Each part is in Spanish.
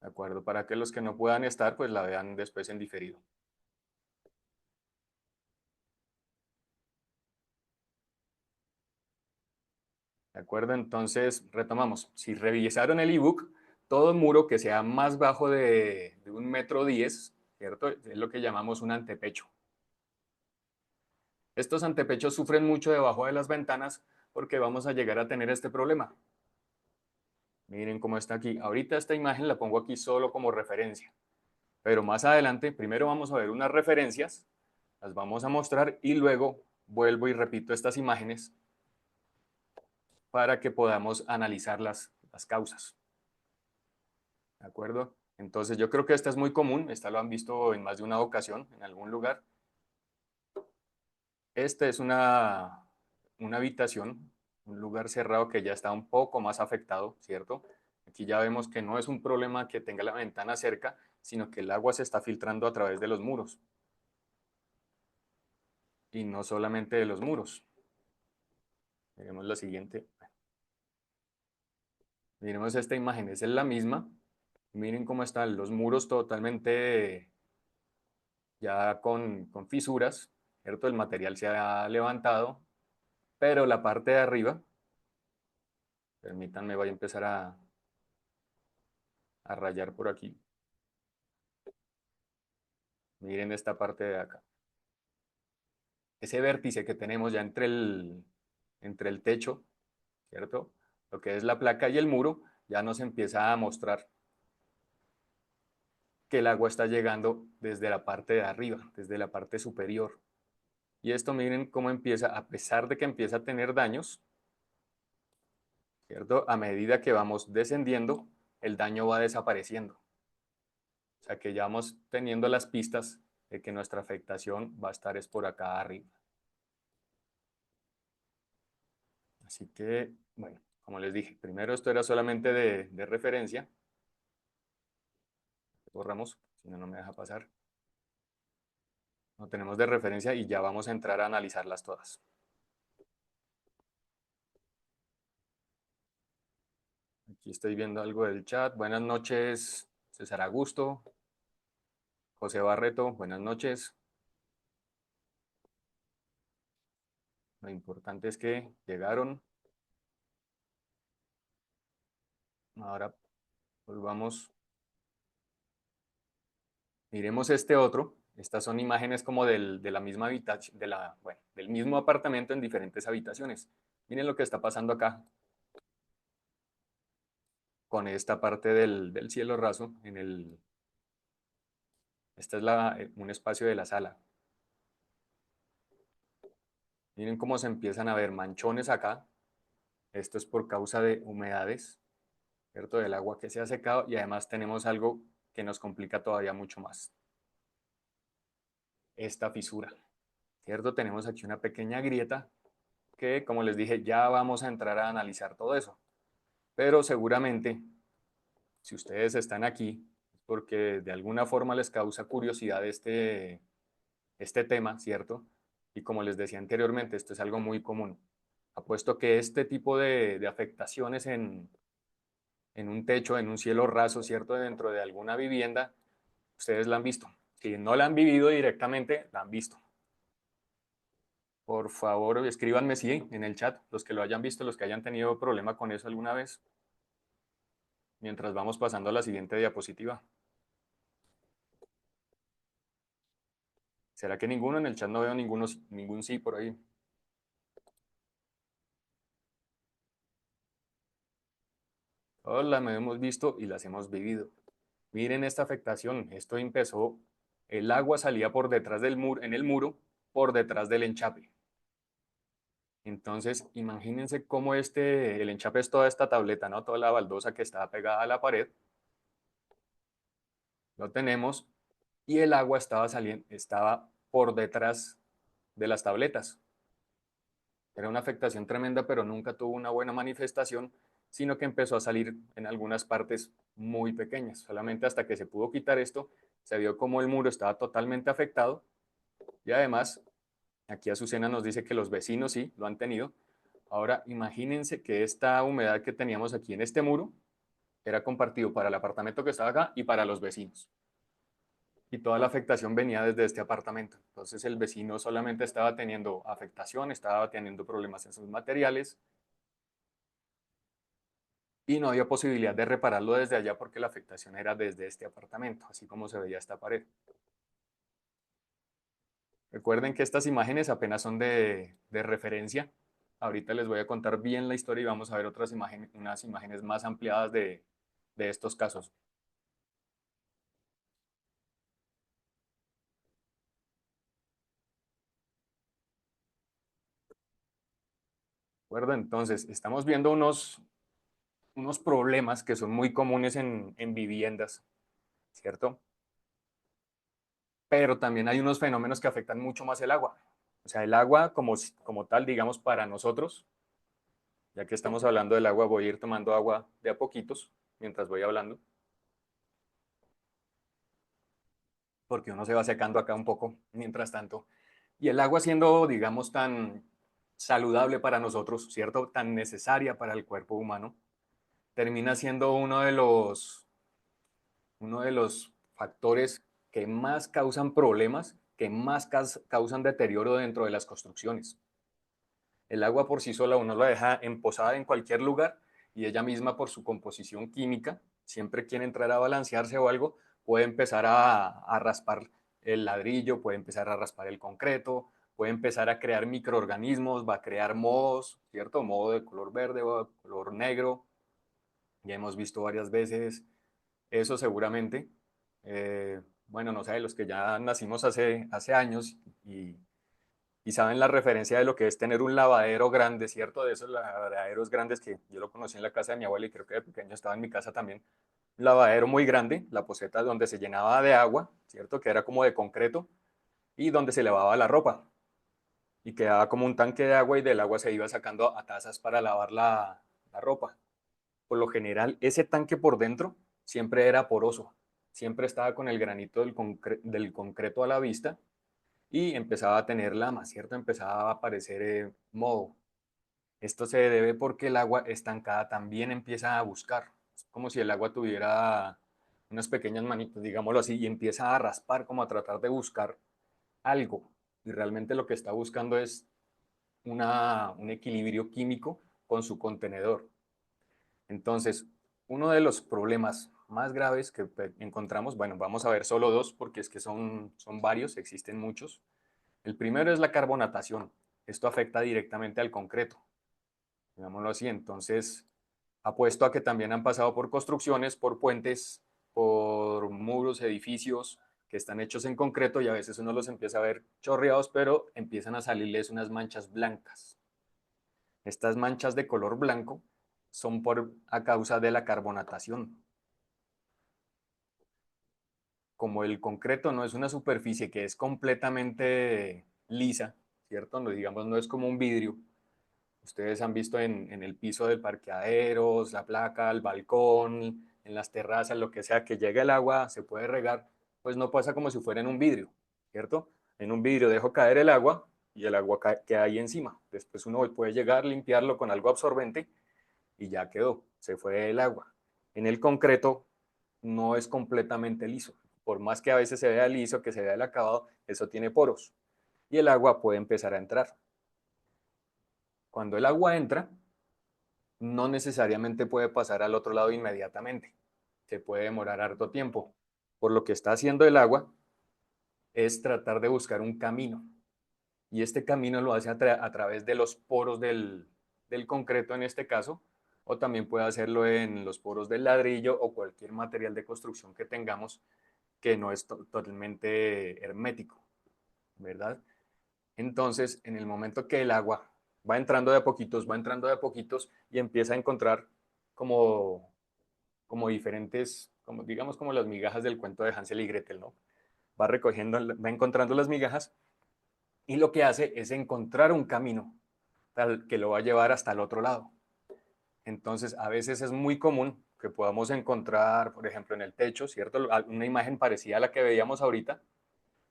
¿De acuerdo? Para que los que no puedan estar, pues la vean después en diferido. ¿De acuerdo? Entonces, retomamos. Si revisaron el ebook, todo muro que sea más bajo de 1,10 m, ¿cierto? Es lo que llamamos un antepecho. Estos antepechos sufren mucho debajo de las ventanas porque vamos a llegar a tener este problema. Miren cómo está aquí. Ahorita esta imagen la pongo aquí solo como referencia. Pero más adelante, primero vamos a ver unas referencias, las vamos a mostrar y luego vuelvo y repito estas imágenes para que podamos analizar las causas. ¿De acuerdo? Entonces yo creo que esta es muy común, esta lo han visto en más de una ocasión en algún lugar. Esta es una habitación, un lugar cerrado que ya está un poco más afectado, ¿cierto? Aquí ya vemos que no es un problema que tenga la ventana cerca, sino que el agua se está filtrando a través de los muros. Y no solamente de los muros. Miremos la siguiente. Miremos esta imagen, esa es la misma. Miren cómo están los muros totalmente ya con fisuras, ¿cierto? El material se ha levantado, pero la parte de arriba, permítanme, voy a empezar a rayar por aquí. Miren esta parte de acá. Ese vértice que tenemos ya entre el techo, ¿cierto? Lo que es la placa y el muro, ya nos empieza a mostrar que el agua está llegando desde la parte de arriba, desde la parte superior. Y esto miren cómo empieza, a pesar de que empieza a tener daños, ¿cierto? A medida que vamos descendiendo, el daño va desapareciendo. O sea que ya vamos teniendo las pistas de que nuestra afectación va a estar es por acá arriba. Así que, bueno, como les dije, primero esto era solamente de referencia. Borramos, si no, no me deja pasar. Lo tenemos de referencia y ya vamos a entrar a analizarlas todas. Aquí estoy viendo algo del chat. Buenas noches, César Augusto. José Barreto, buenas noches. Lo importante es que llegaron. Ahora volvamos. Miremos este otro. Estas son imágenes como de la misma habitación, bueno, del mismo apartamento en diferentes habitaciones. Miren lo que está pasando acá con esta parte del cielo raso. Esta es un espacio de la sala. Miren cómo se empiezan a ver manchones acá. Esto es por causa de humedades, ¿cierto? Del agua que se ha secado y además tenemos algo que nos complica todavía mucho más. Esta fisura, ¿cierto? Tenemos aquí una pequeña grieta que, como les dije, ya vamos a entrar a analizar todo eso. Pero seguramente, si ustedes están aquí, es porque de alguna forma les causa curiosidad este tema, ¿cierto? Y como les decía anteriormente, esto es algo muy común. Apuesto que este tipo de afectaciones en un techo, en un cielo raso, ¿cierto? Dentro de alguna vivienda, ustedes la han visto. Si no la han vivido directamente, la han visto. Por favor, escríbanme sí en el chat, los que lo hayan visto, los que hayan tenido problema con eso alguna vez, mientras vamos pasando a la siguiente diapositiva. ¿Será que ninguno? En el chat no veo ningún sí por ahí. Todas las hemos visto y las hemos vivido. Miren esta afectación. Esto empezó, el agua salía por detrás del muro, en el muro, por detrás del enchape. Entonces, imagínense cómo el enchape es toda esta tableta, ¿no? Toda la baldosa que estaba pegada a la pared. Lo tenemos y el agua estaba por detrás de las tabletas. Era una afectación tremenda, pero nunca tuvo una buena manifestación, sino que empezó a salir en algunas partes muy pequeñas. Solamente hasta que se pudo quitar esto, se vio como el muro estaba totalmente afectado y además, aquí Azucena nos dice que los vecinos sí lo han tenido. Ahora, imagínense que esta humedad que teníamos aquí en este muro era compartido para el apartamento que estaba acá y para los vecinos. Y toda la afectación venía desde este apartamento. Entonces el vecino solamente estaba teniendo afectación, estaba teniendo problemas en sus materiales y no había posibilidad de repararlo desde allá porque la afectación era desde este apartamento, así como se veía esta pared. Recuerden que estas imágenes apenas son de referencia. Ahorita les voy a contar bien la historia y vamos a ver otras imágenes, unas imágenes más ampliadas de estos casos. ¿De acuerdo? Entonces, estamos viendo unos problemas que son muy comunes en viviendas, ¿cierto? Pero también hay unos fenómenos que afectan mucho más el agua. O sea, el agua como tal, digamos, para nosotros, ya que estamos hablando del agua, voy a ir tomando agua de a poquitos mientras voy hablando, porque uno se va secando acá un poco mientras tanto. Y el agua siendo, digamos, tan saludable para nosotros, ¿cierto? Tan necesaria para el cuerpo humano, termina siendo uno de los factores que más causan problemas, que más causan deterioro dentro de las construcciones. El agua por sí sola uno la deja emposada en cualquier lugar y ella misma por su composición química, siempre quiere entrar a balancearse o algo, puede empezar a raspar el ladrillo, puede empezar a raspar el concreto, puede empezar a crear microorganismos, va a crear mohos, ¿cierto? Moho de color verde o de color negro. Ya hemos visto varias veces eso seguramente. Bueno, no sé, los que ya nacimos hace años y, y saben la referencia de lo que es tener un lavadero grande, ¿cierto? De esos lavaderos grandes que yo lo conocí en la casa de mi abuela y creo que de pequeño estaba en mi casa también. Un lavadero muy grande, la poceta donde se llenaba de agua, ¿cierto? Que era como de concreto y donde se lavaba la ropa y quedaba como un tanque de agua y del agua se iba sacando a tazas para lavar la ropa. Por lo general, ese tanque por dentro siempre era poroso, siempre estaba con el granito del concreto a la vista y empezaba a tener lama, ¿cierto? Empezaba a aparecer moho. Esto se debe porque el agua estancada también empieza a buscar. Es como si el agua tuviera unas pequeñas manitas, digámoslo así, y empieza a raspar, como a tratar de buscar algo. Y realmente lo que está buscando es un equilibrio químico con su contenedor. Entonces, uno de los problemas más graves que encontramos, bueno, vamos a ver solo dos porque es que son varios, existen muchos. El primero es la carbonatación. Esto afecta directamente al concreto, digámoslo así. Entonces, apuesto a que también han pasado por construcciones, por puentes, por muros, edificios que están hechos en concreto y a veces uno los empieza a ver chorreados, pero empiezan a salirles unas manchas blancas. Estas manchas de color blanco son a causa de la carbonatación. Como el concreto no es una superficie que es completamente lisa, ¿cierto? No, digamos, no es como un vidrio. Ustedes han visto en el piso del parqueaderos, la placa, el balcón, en las terrazas, lo que sea, que llega el agua, se puede regar, pues no pasa como si fuera en un vidrio, ¿cierto? En un vidrio dejo caer el agua y el agua queda ahí encima. Después uno puede llegar, limpiarlo con algo absorbente y ya quedó, se fue el agua. En el concreto no es completamente liso. Por más que a veces se vea liso, que se vea el acabado, eso tiene poros y el agua puede empezar a entrar. Cuando el agua entra, no necesariamente puede pasar al otro lado inmediatamente. Se puede demorar harto tiempo. Por lo que está haciendo el agua es tratar de buscar un camino. Y este camino lo hace a través de los poros del concreto en este caso, o también puede hacerlo en los poros del ladrillo o cualquier material de construcción que tengamos que no es totalmente hermético, ¿verdad? Entonces, en el momento que el agua va entrando de a poquitos, va entrando de a poquitos y empieza a encontrar como, como diferentes, como, digamos como las migajas del cuento de Hansel y Gretel, ¿no? Va recogiendo, va encontrando las migajas y lo que hace es encontrar un camino que lo va a llevar hasta el otro lado. Entonces, a veces es muy común que podamos encontrar, por ejemplo, en el techo, ¿cierto? Una imagen parecida a la que veíamos ahorita,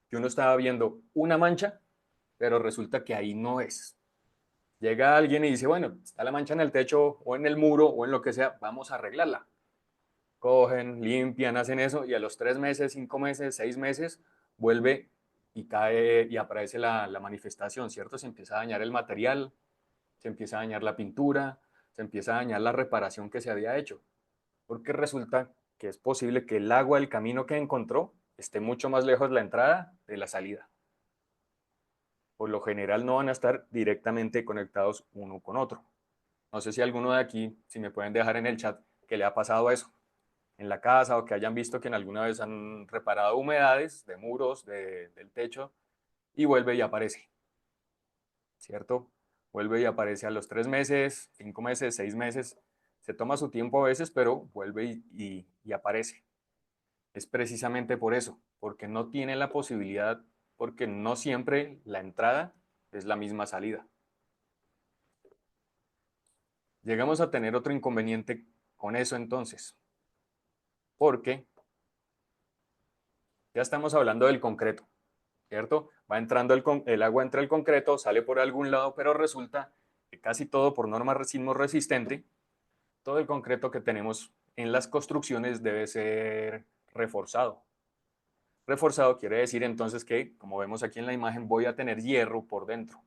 que uno estaba viendo una mancha, pero resulta que ahí no es. Llega alguien y dice, bueno, está la mancha en el techo o en el muro o en lo que sea, vamos a arreglarla. cogen, limpian, hacen eso y a los 3 meses, 5 meses, 6 meses vuelve y cae y aparece la manifestación, ¿cierto? Se empieza a dañar el material, se empieza a dañar la pintura, se empieza a dañar la reparación que se había hecho, porque resulta que es posible que el agua, el camino que encontró, esté mucho más lejos de la entrada de la salida. Por lo general no van a estar directamente conectados uno con otro. No sé si alguno de aquí, si me pueden dejar en el chat, que le ha pasado eso en la casa o que hayan visto que en alguna vez han reparado humedades de muros, del techo, y vuelve y aparece, ¿cierto? Vuelve y aparece a los 3 meses, 5 meses, 6 meses. Se toma su tiempo a veces, pero vuelve y aparece. Es precisamente por eso, porque no tiene la posibilidad, porque no siempre la entrada es la misma salida. Llegamos a tener otro inconveniente con eso entonces, porque ya estamos hablando del concreto, ¿cierto? Va entrando el agua entra el concreto, sale por algún lado, pero resulta que casi todo por norma sismo resistente, todo el concreto que tenemos en las construcciones debe ser reforzado. Reforzado quiere decir entonces que, como vemos aquí en la imagen, voy a tener hierro por dentro.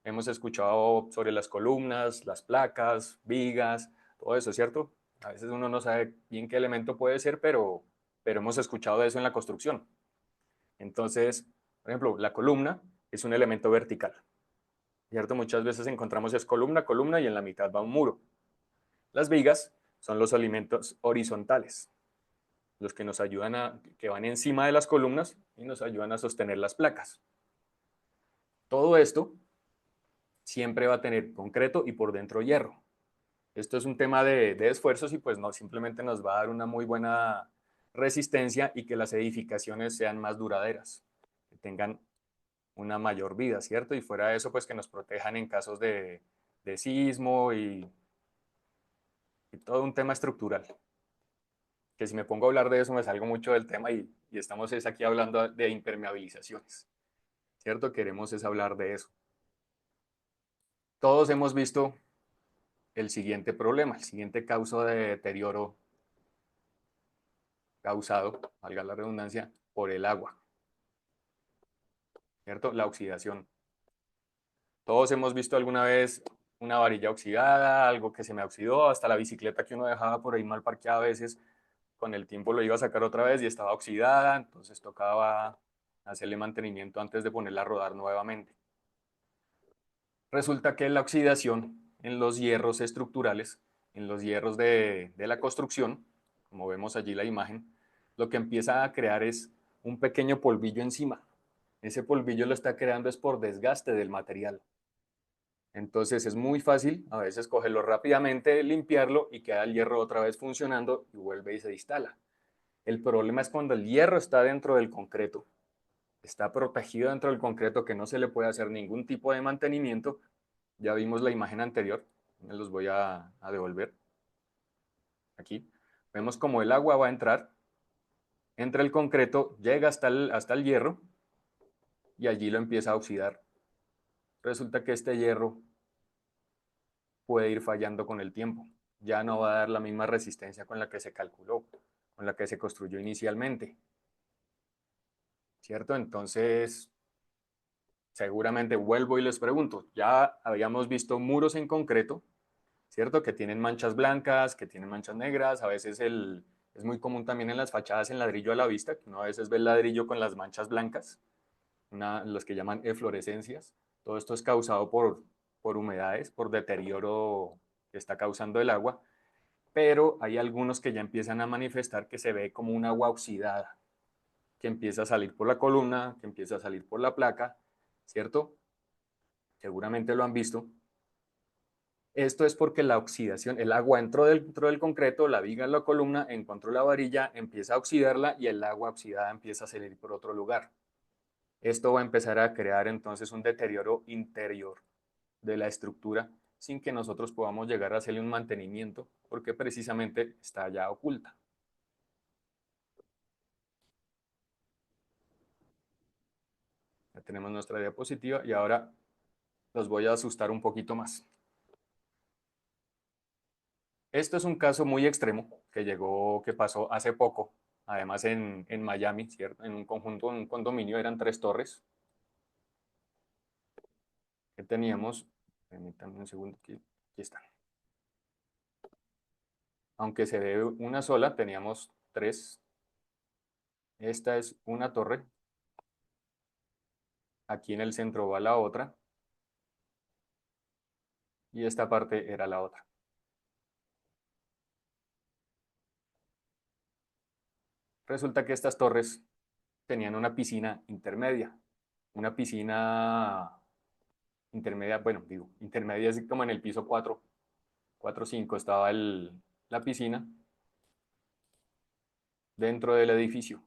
Hemos escuchado sobre las columnas, las placas, vigas, todo eso, ¿cierto? A veces uno no sabe bien qué elemento puede ser, pero hemos escuchado de eso en la construcción. Entonces, por ejemplo, la columna es un elemento vertical, ¿cierto? Muchas veces encontramos es columna, columna y en la mitad va un muro. Las vigas son los elementos horizontales, los que nos ayudan que van encima de las columnas y nos ayudan a sostener las placas. Todo esto siempre va a tener concreto y por dentro hierro. Esto es un tema de esfuerzos y pues no, simplemente nos va a dar una muy buena resistencia y que las edificaciones sean más duraderas, que tengan una mayor vida, ¿cierto? Y fuera de eso, pues que nos protejan en casos de sismo y todo un tema estructural. Que si me pongo a hablar de eso me salgo mucho del tema y estamos es aquí hablando de impermeabilizaciones, ¿cierto? Queremos es hablar de eso. Todos hemos visto el siguiente problema, el siguiente causa de deterioro causado, valga la redundancia, por el agua, ¿cierto? La oxidación. Todos hemos visto alguna vez una varilla oxidada, algo que se me oxidó, hasta la bicicleta que uno dejaba por ahí mal parqueada a veces, con el tiempo lo iba a sacar otra vez y estaba oxidada, entonces tocaba hacerle mantenimiento antes de ponerla a rodar nuevamente. Resulta que la oxidación en los hierros estructurales, en los hierros de la construcción, como vemos allí la imagen, lo que empieza a crear es un pequeño polvillo encima. Ese polvillo lo está creando es por desgaste del material. Entonces es muy fácil a veces cogerlo rápidamente, limpiarlo y queda el hierro otra vez funcionando y vuelve y se instala. El problema es cuando el hierro está dentro del concreto, está protegido dentro del concreto que no se le puede hacer ningún tipo de mantenimiento. Ya vimos la imagen anterior, me los voy a devolver aquí. Vemos como el agua va a entrar, entra el concreto, llega hasta el hierro y allí lo empieza a oxidar. Resulta que este hierro puede ir fallando con el tiempo. Ya no va a dar la misma resistencia con la que se calculó, con la que se construyó inicialmente. ¿Cierto? Entonces, seguramente vuelvo y les pregunto, ya habíamos visto muros en concreto, ¿cierto? Que tienen manchas blancas, que tienen manchas negras, a veces es muy común también en las fachadas en ladrillo a la vista, que uno a veces ve el ladrillo con las manchas blancas, los que llaman eflorescencias. Todo esto es causado por humedades, por deterioro que está causando el agua, pero hay algunos que ya empiezan a manifestar que se ve como un agua oxidada, que empieza a salir por la columna, que empieza a salir por la placa, ¿cierto? Seguramente lo han visto. Esto es porque la oxidación, el agua entró dentro del concreto, la viga en la columna, encontró la varilla, empieza a oxidarla y el agua oxidada empieza a salir por otro lugar. Esto va a empezar a crear entonces un deterioro interior de la estructura sin que nosotros podamos llegar a hacerle un mantenimiento porque precisamente está ya oculta. Ya tenemos nuestra diapositiva y ahora los voy a asustar un poquito más. Esto es un caso muy extremo, que llegó, que pasó hace poco, además en Miami, ¿cierto? En un conjunto, en un condominio, eran 3 torres que teníamos. Permítanme un segundo, aquí están. Aunque se ve una sola, teníamos 3. Esta es una torre. Aquí en el centro va la otra. Y esta parte era la otra. Resulta que estas torres tenían una piscina intermedia. Una piscina intermedia, bueno, digo, intermedia es como en el piso 4, 4 5 estaba la piscina dentro del edificio.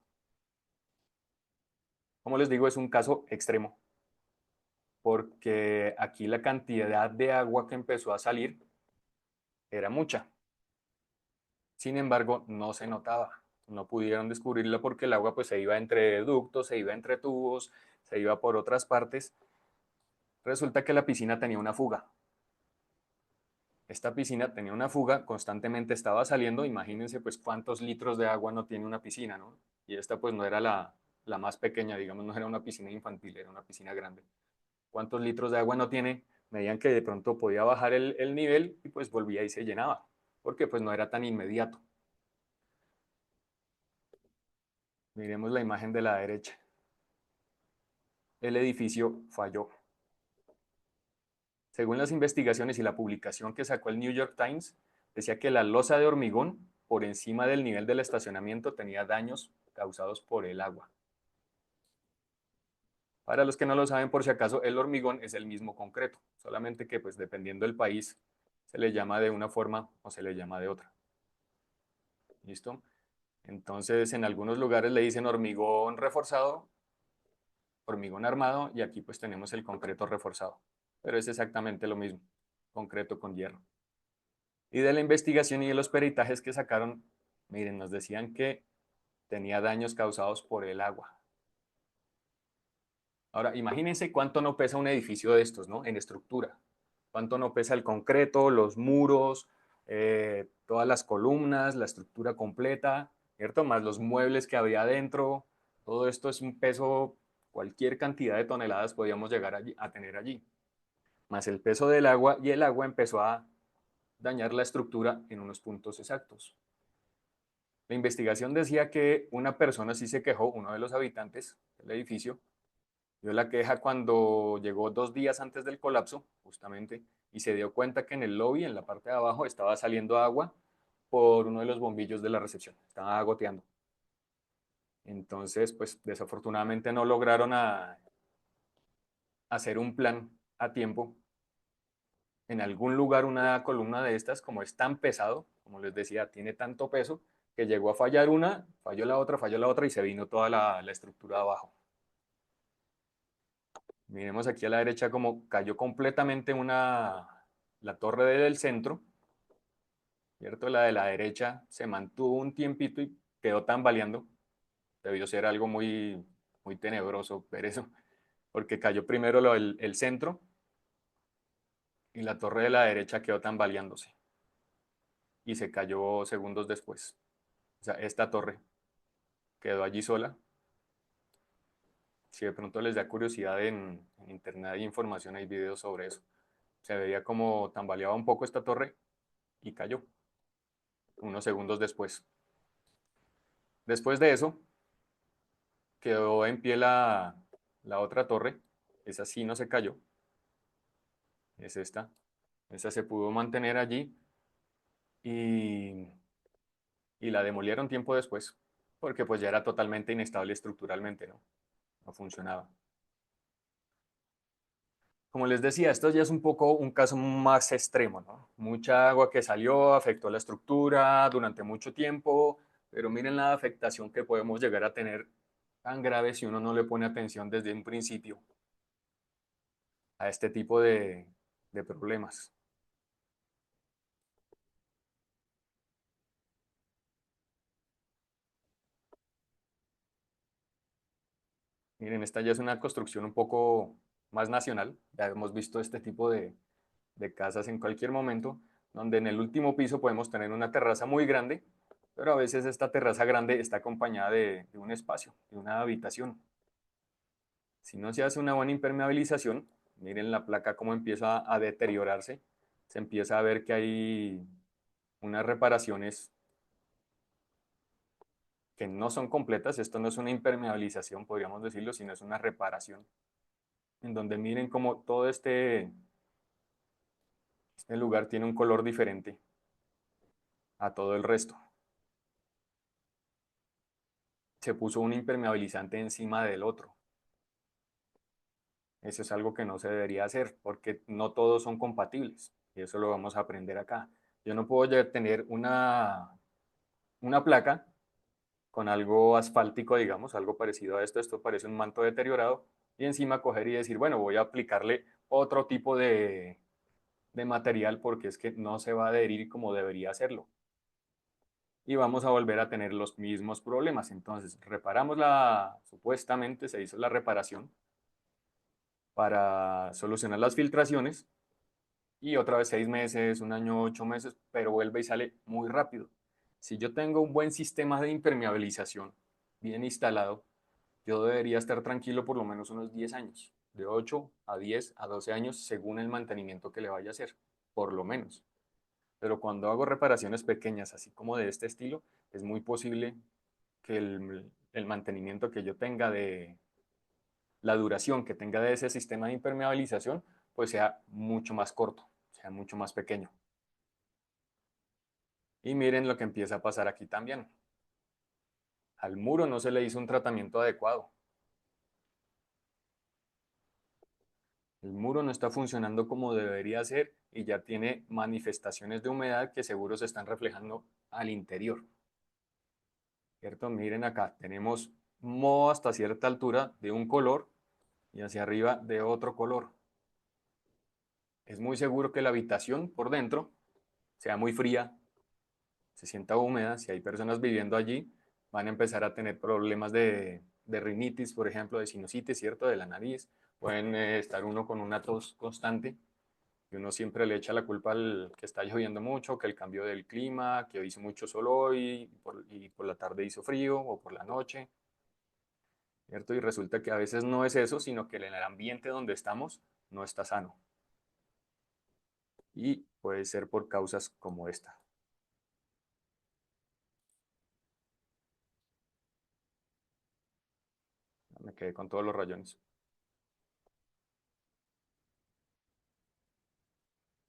Como les digo, es un caso extremo, porque aquí la cantidad de agua que empezó a salir era mucha. Sin embargo, no se notaba. No pudieron descubrirla porque el agua pues se iba entre ductos, se iba entre tubos, se iba por otras partes. Resulta que la piscina tenía una fuga. Esta piscina tenía una fuga, constantemente estaba saliendo. Imagínense pues cuántos litros de agua no tiene una piscina, ¿no? Y esta pues no era la más pequeña, digamos, no era una piscina infantil, era una piscina grande. ¿Cuántos litros de agua no tiene? Medían que de pronto podía bajar el nivel y pues volvía y se llenaba, porque pues no era tan inmediato. Miremos la imagen de la derecha. El edificio falló. Según las investigaciones y la publicación que sacó el New York Times, decía que la losa de hormigón por encima del nivel del estacionamiento tenía daños causados por el agua. Para los que no lo saben, por si acaso, el hormigón es el mismo concreto, solamente que pues dependiendo del país se le llama de una forma o se le llama de otra. ¿Listo? Entonces, en algunos lugares le dicen hormigón reforzado, hormigón armado, y aquí pues tenemos el concreto reforzado. Pero es exactamente lo mismo, concreto con hierro. Y de la investigación y de los peritajes que sacaron, miren, nos decían que tenía daños causados por el agua. Ahora, imagínense cuánto no pesa un edificio de estos, ¿no? En estructura. Cuánto no pesa el concreto, los muros, todas las columnas, la estructura completa, ¿cierto? Más los muebles que había adentro. Todo esto es un peso, cualquier cantidad de toneladas podíamos llegar a tener allí. Más el peso del agua, y el agua empezó a dañar la estructura en unos puntos exactos. La investigación decía que una persona sí se quejó, uno de los habitantes del edificio, dio la queja cuando llegó 2 días antes del colapso, justamente, y se dio cuenta que en el lobby, en la parte de abajo, estaba saliendo agua por uno de los bombillos de la recepción, estaba goteando. Entonces, pues desafortunadamente no lograron hacer un plan a tiempo. En algún lugar una columna de estas, como es tan pesado, como les decía, tiene tanto peso, que llegó a fallar una, falló la otra y se vino toda la estructura abajo. Miremos aquí a la derecha como cayó completamente la torre del centro, ¿cierto? La de la derecha se mantuvo un tiempito y quedó tambaleando. Debió ser algo muy, muy tenebroso ver eso, porque cayó primero el centro y la torre de la derecha quedó tambaleándose y se cayó segundos después. O sea, esta torre quedó allí sola. Si de pronto les da curiosidad en internet hay información, hay videos sobre eso. Se veía como tambaleaba un poco esta torre y cayó unos segundos después. Después de eso, quedó en pie la otra torre. Esa sí no se cayó. Es esta. Esa se pudo mantener allí y, y la demolieron tiempo después, porque pues ya era totalmente inestable estructuralmente, ¿no? No funcionaba. Como les decía, esto ya es un poco un caso más extremo, ¿no? Mucha agua que salió, afectó la estructura durante mucho tiempo, pero miren la afectación que podemos llegar a tener tan grave si uno no le pone atención desde un principio a este tipo de problemas. Miren, esta ya es una construcción un poco más nacional. Ya hemos visto este tipo de casas en cualquier momento, donde en el último piso podemos tener una terraza muy grande pero a veces esta terraza grande está acompañada de un espacio, de una habitación. Si no se hace una buena impermeabilización, miren la placa cómo empieza a deteriorarse, se empieza a ver que hay unas reparaciones que no son completas. Esto no es una impermeabilización, podríamos decirlo, sino es una reparación, en donde miren cómo todo este lugar tiene un color diferente a todo el resto. Se puso un impermeabilizante encima del otro. Eso es algo que no se debería hacer porque no todos son compatibles. Y eso lo vamos a aprender acá. Yo no puedo ya tener una placa con algo asfáltico, digamos, algo parecido a esto. Esto parece un manto deteriorado. Y encima coger y decir, bueno, voy a aplicarle otro tipo de material porque es que no se va a adherir como debería hacerlo. Y vamos a volver a tener los mismos problemas. Entonces, reparamos supuestamente se hizo la reparación para solucionar las filtraciones y otra vez 6 meses, un año, 8 meses, pero vuelve y sale muy rápido. Si yo tengo un buen sistema de impermeabilización bien instalado, yo debería estar tranquilo por lo menos unos 10 años, de 8 a 10 a 12 años según el mantenimiento que le vaya a hacer, por lo menos. Pero cuando hago reparaciones pequeñas, así como de este estilo, es muy posible que el mantenimiento que yo tenga la duración que tenga de ese sistema de impermeabilización, pues sea mucho más corto, sea mucho más pequeño. Y miren lo que empieza a pasar aquí también. Al muro no se le hizo un tratamiento adecuado. El muro no está funcionando como debería ser y ya tiene manifestaciones de humedad que seguro se están reflejando al interior. ¿Cierto? Miren acá, tenemos moho hasta cierta altura de un color y hacia arriba de otro color. Es muy seguro que la habitación por dentro sea muy fría, se sienta húmeda. Si hay personas viviendo allí, van a empezar a tener problemas de rinitis, por ejemplo, de sinusitis, ¿cierto? De la nariz. Pueden estar uno con una tos constante y uno siempre le echa la culpa al que está lloviendo mucho, que el cambio del clima, que hizo mucho sol hoy y por la tarde hizo frío o por la noche, ¿cierto? Y resulta que a veces no es eso, sino que en el ambiente donde estamos no está sano. Y puede ser por causas como esta. Me quedé con todos los rayones.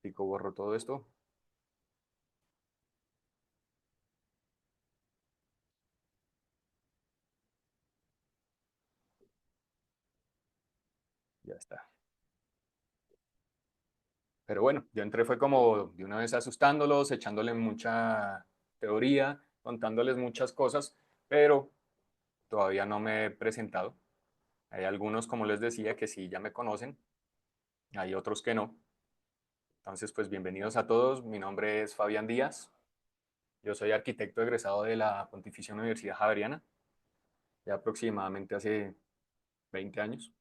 Pico, borro todo esto. Ya está. Pero bueno, yo entré fue como de una vez asustándolos, echándole mucha teoría, contándoles muchas cosas, pero todavía no me he presentado. Hay algunos, como les decía, que sí ya me conocen, hay otros que no. Entonces, pues bienvenidos a todos. Mi nombre es Fabián Díaz. Yo soy arquitecto egresado de la Pontificia Universidad Javeriana, ya aproximadamente hace 20 años.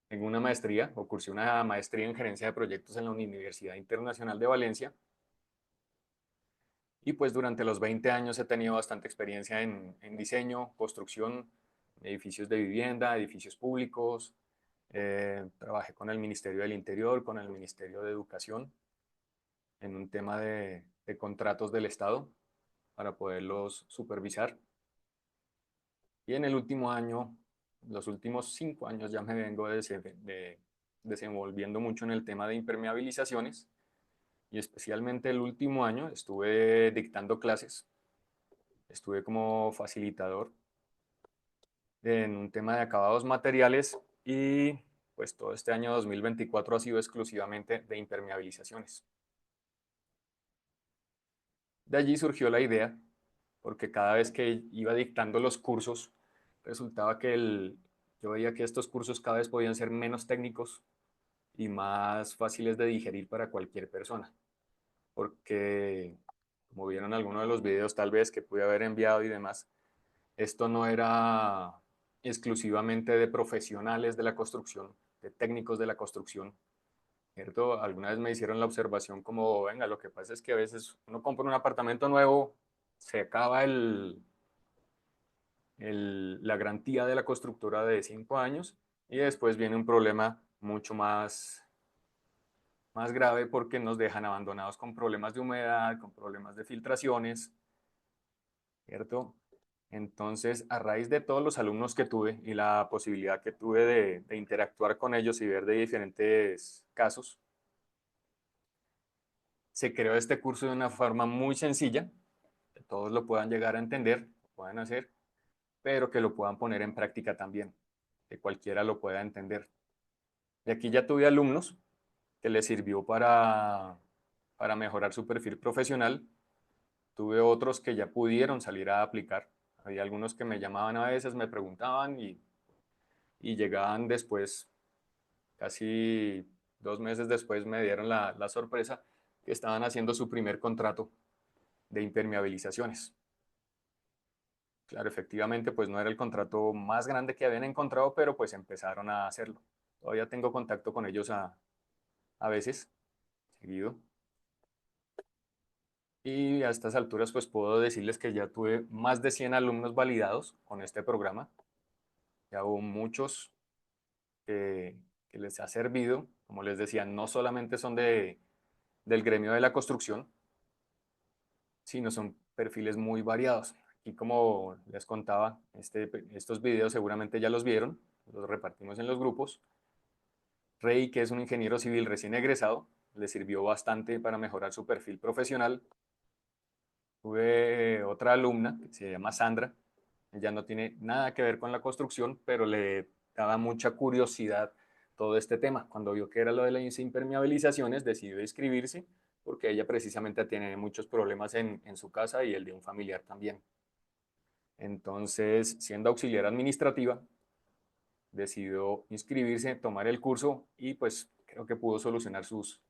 Tengo una maestría, o cursé una maestría en gerencia de proyectos en la Universidad Internacional de Valencia. Y pues durante los 20 años he tenido bastante experiencia en diseño, construcción, edificios de vivienda, edificios públicos. Trabajé con el Ministerio del Interior, con el Ministerio de Educación, en un tema de contratos del Estado para poderlos supervisar. Y en el último año, los últimos 5 años ya me vengo desenvolviendo mucho en el tema de impermeabilizaciones y especialmente el último año estuve dictando clases, estuve como facilitador en un tema de acabados materiales y pues todo este año 2024 ha sido exclusivamente de impermeabilizaciones. De allí surgió la idea, porque cada vez que iba dictando los cursos, resultaba que yo veía que estos cursos cada vez podían ser menos técnicos y más fáciles de digerir para cualquier persona, porque como vieron algunos de los videos tal vez que pude haber enviado y demás, esto no era exclusivamente de profesionales de la construcción, de técnicos de la construcción, ¿cierto? Alguna vez me hicieron la observación como, venga, lo que pasa es que a veces uno compra un apartamento nuevo, se acaba la garantía de la constructora de 5 años y después viene un problema mucho más grave porque nos dejan abandonados con problemas de humedad, con problemas de filtraciones, ¿cierto? Entonces, a raíz de todos los alumnos que tuve y la posibilidad que tuve de interactuar con ellos y ver de diferentes casos, se creó este curso de una forma muy sencilla, que todos lo puedan llegar a entender, lo puedan hacer, pero que lo puedan poner en práctica también, que cualquiera lo pueda entender. Y aquí ya tuve alumnos que les sirvió para mejorar su perfil profesional. Tuve otros que ya pudieron salir a aplicar. Había algunos que me llamaban a veces, me preguntaban y llegaban después, casi 2 meses después, me dieron la sorpresa que estaban haciendo su primer contrato de impermeabilizaciones. Claro, efectivamente, pues no era el contrato más grande que habían encontrado, pero pues empezaron a hacerlo. Todavía tengo contacto con ellos a veces, seguido. Y a estas alturas, pues puedo decirles que ya tuve más de 100 alumnos validados con este programa. Ya hubo muchos que les ha servido. Como les decía, no solamente son del gremio de la construcción, sino son perfiles muy variados. Aquí, como les contaba, estos videos seguramente ya los vieron, los repartimos en los grupos. Rey, que es un ingeniero civil recién egresado, le sirvió bastante para mejorar su perfil profesional. Tuve otra alumna que se llama Sandra. Ella no tiene nada que ver con la construcción, pero le daba mucha curiosidad todo este tema. Cuando vio que era lo de las impermeabilizaciones, decidió inscribirse porque ella precisamente tiene muchos problemas en su casa y el de un familiar también. Entonces, siendo auxiliar administrativa, decidió inscribirse, tomar el curso y pues creo que pudo solucionar sus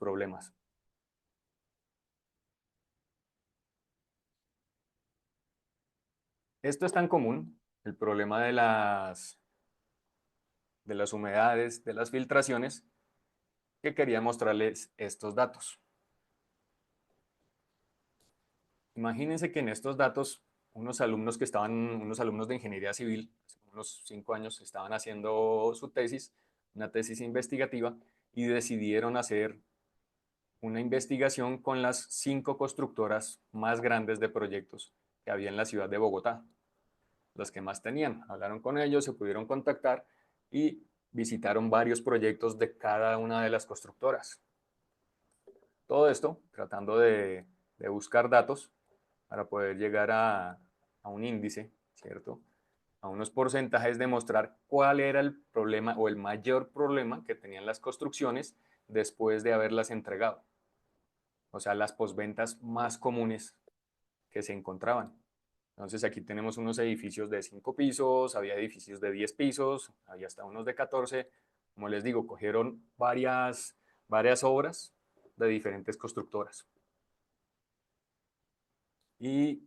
problemas. Esto es tan común, el problema de las humedades, de las filtraciones, que quería mostrarles estos datos. Imagínense que en estos datos, unos alumnos de ingeniería civil, hace unos 5 años, estaban haciendo su tesis, una tesis investigativa, y decidieron hacer una investigación con las 5 constructoras más grandes de proyectos que había en la ciudad de Bogotá, las que más tenían. Hablaron con ellos, se pudieron contactar y visitaron varios proyectos de cada una de las constructoras. Todo esto tratando de buscar datos para poder llegar a un índice, ¿cierto? A unos porcentajes de mostrar cuál era el problema o el mayor problema que tenían las construcciones después de haberlas entregado. O sea, las posventas más comunes que se encontraban. Entonces aquí tenemos unos edificios de 5 pisos, había edificios de 10 pisos, había hasta unos de 14. Como les digo, cogieron varias obras de diferentes constructoras. Y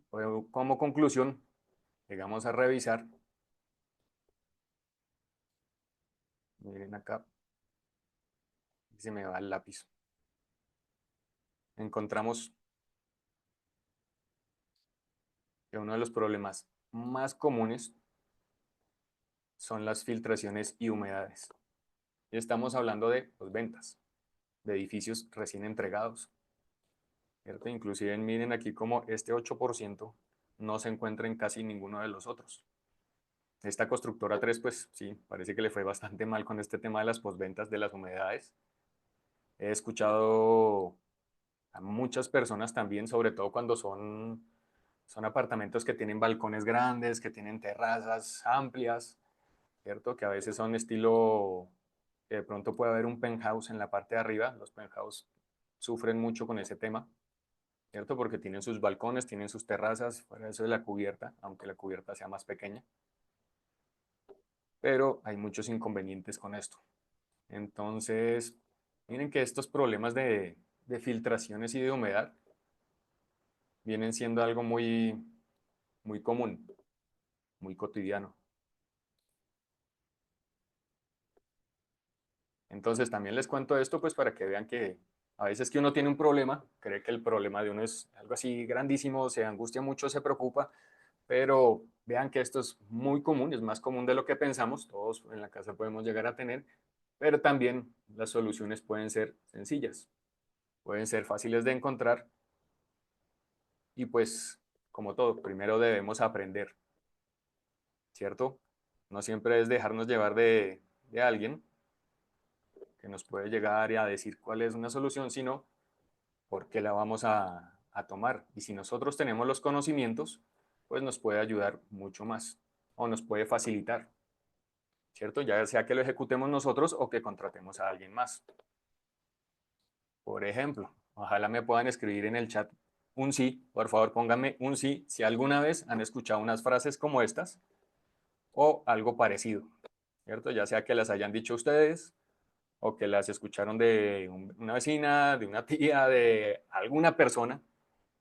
como conclusión, llegamos a revisar, miren acá, se me va el lápiz. Encontramos que uno de los problemas más comunes son las filtraciones y humedades. Y estamos hablando de ventas, de edificios recién entregados, ¿cierto? Inclusive miren aquí como este 8% no se encuentra en casi ninguno de los otros. Esta constructora 3, pues sí, parece que le fue bastante mal con este tema de las posventas, de las humedades. He escuchado a muchas personas también, sobre todo cuando son apartamentos que tienen balcones grandes, que tienen terrazas amplias, ¿cierto? Que a veces son estilo, que de pronto puede haber un penthouse en la parte de arriba. Los penthouse sufren mucho con ese tema, ¿cierto? Porque tienen sus balcones, tienen sus terrazas, fuera eso de la cubierta, aunque la cubierta sea más pequeña. Pero hay muchos inconvenientes con esto. Entonces, miren que estos problemas de filtraciones y de humedad vienen siendo algo muy común, muy cotidiano. Entonces, también les cuento esto pues para que vean que A veces que uno tiene un problema, cree que el problema de uno es algo así grandísimo, se angustia mucho, se preocupa, pero vean que esto es muy común, es más común de lo que pensamos, todos en la casa podemos llegar a tener, pero también las soluciones pueden ser sencillas, pueden ser fáciles de encontrar y pues como todo, primero debemos aprender, ¿cierto? No siempre es dejarnos llevar de alguien que nos puede llegar a decir cuál es una solución, sino por qué la vamos a tomar. Y si nosotros tenemos los conocimientos, pues nos puede ayudar mucho más o nos puede facilitar, ¿cierto? Ya sea que lo ejecutemos nosotros o que contratemos a alguien más. Por ejemplo, ojalá me puedan escribir en el chat un sí, por favor pónganme un sí si alguna vez han escuchado unas frases como estas o algo parecido, ¿cierto? Ya sea que las hayan dicho ustedes o que las escucharon de una vecina, de una tía, de alguna persona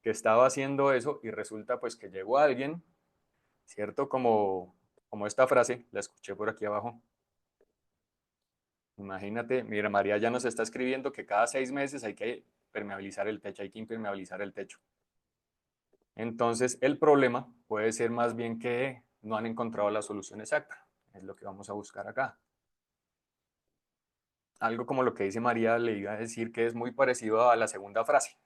que estaba haciendo eso y resulta pues que llegó alguien, ¿cierto? Como esta frase, la escuché por aquí abajo. Imagínate, mira, María ya nos está escribiendo que cada 6 meses hay que permeabilizar el techo, hay que impermeabilizar el techo. Entonces, el problema puede ser más bien que no han encontrado la solución exacta. Es lo que vamos a buscar acá. Algo como lo que dice María le iba a decir que es muy parecido a la segunda frase.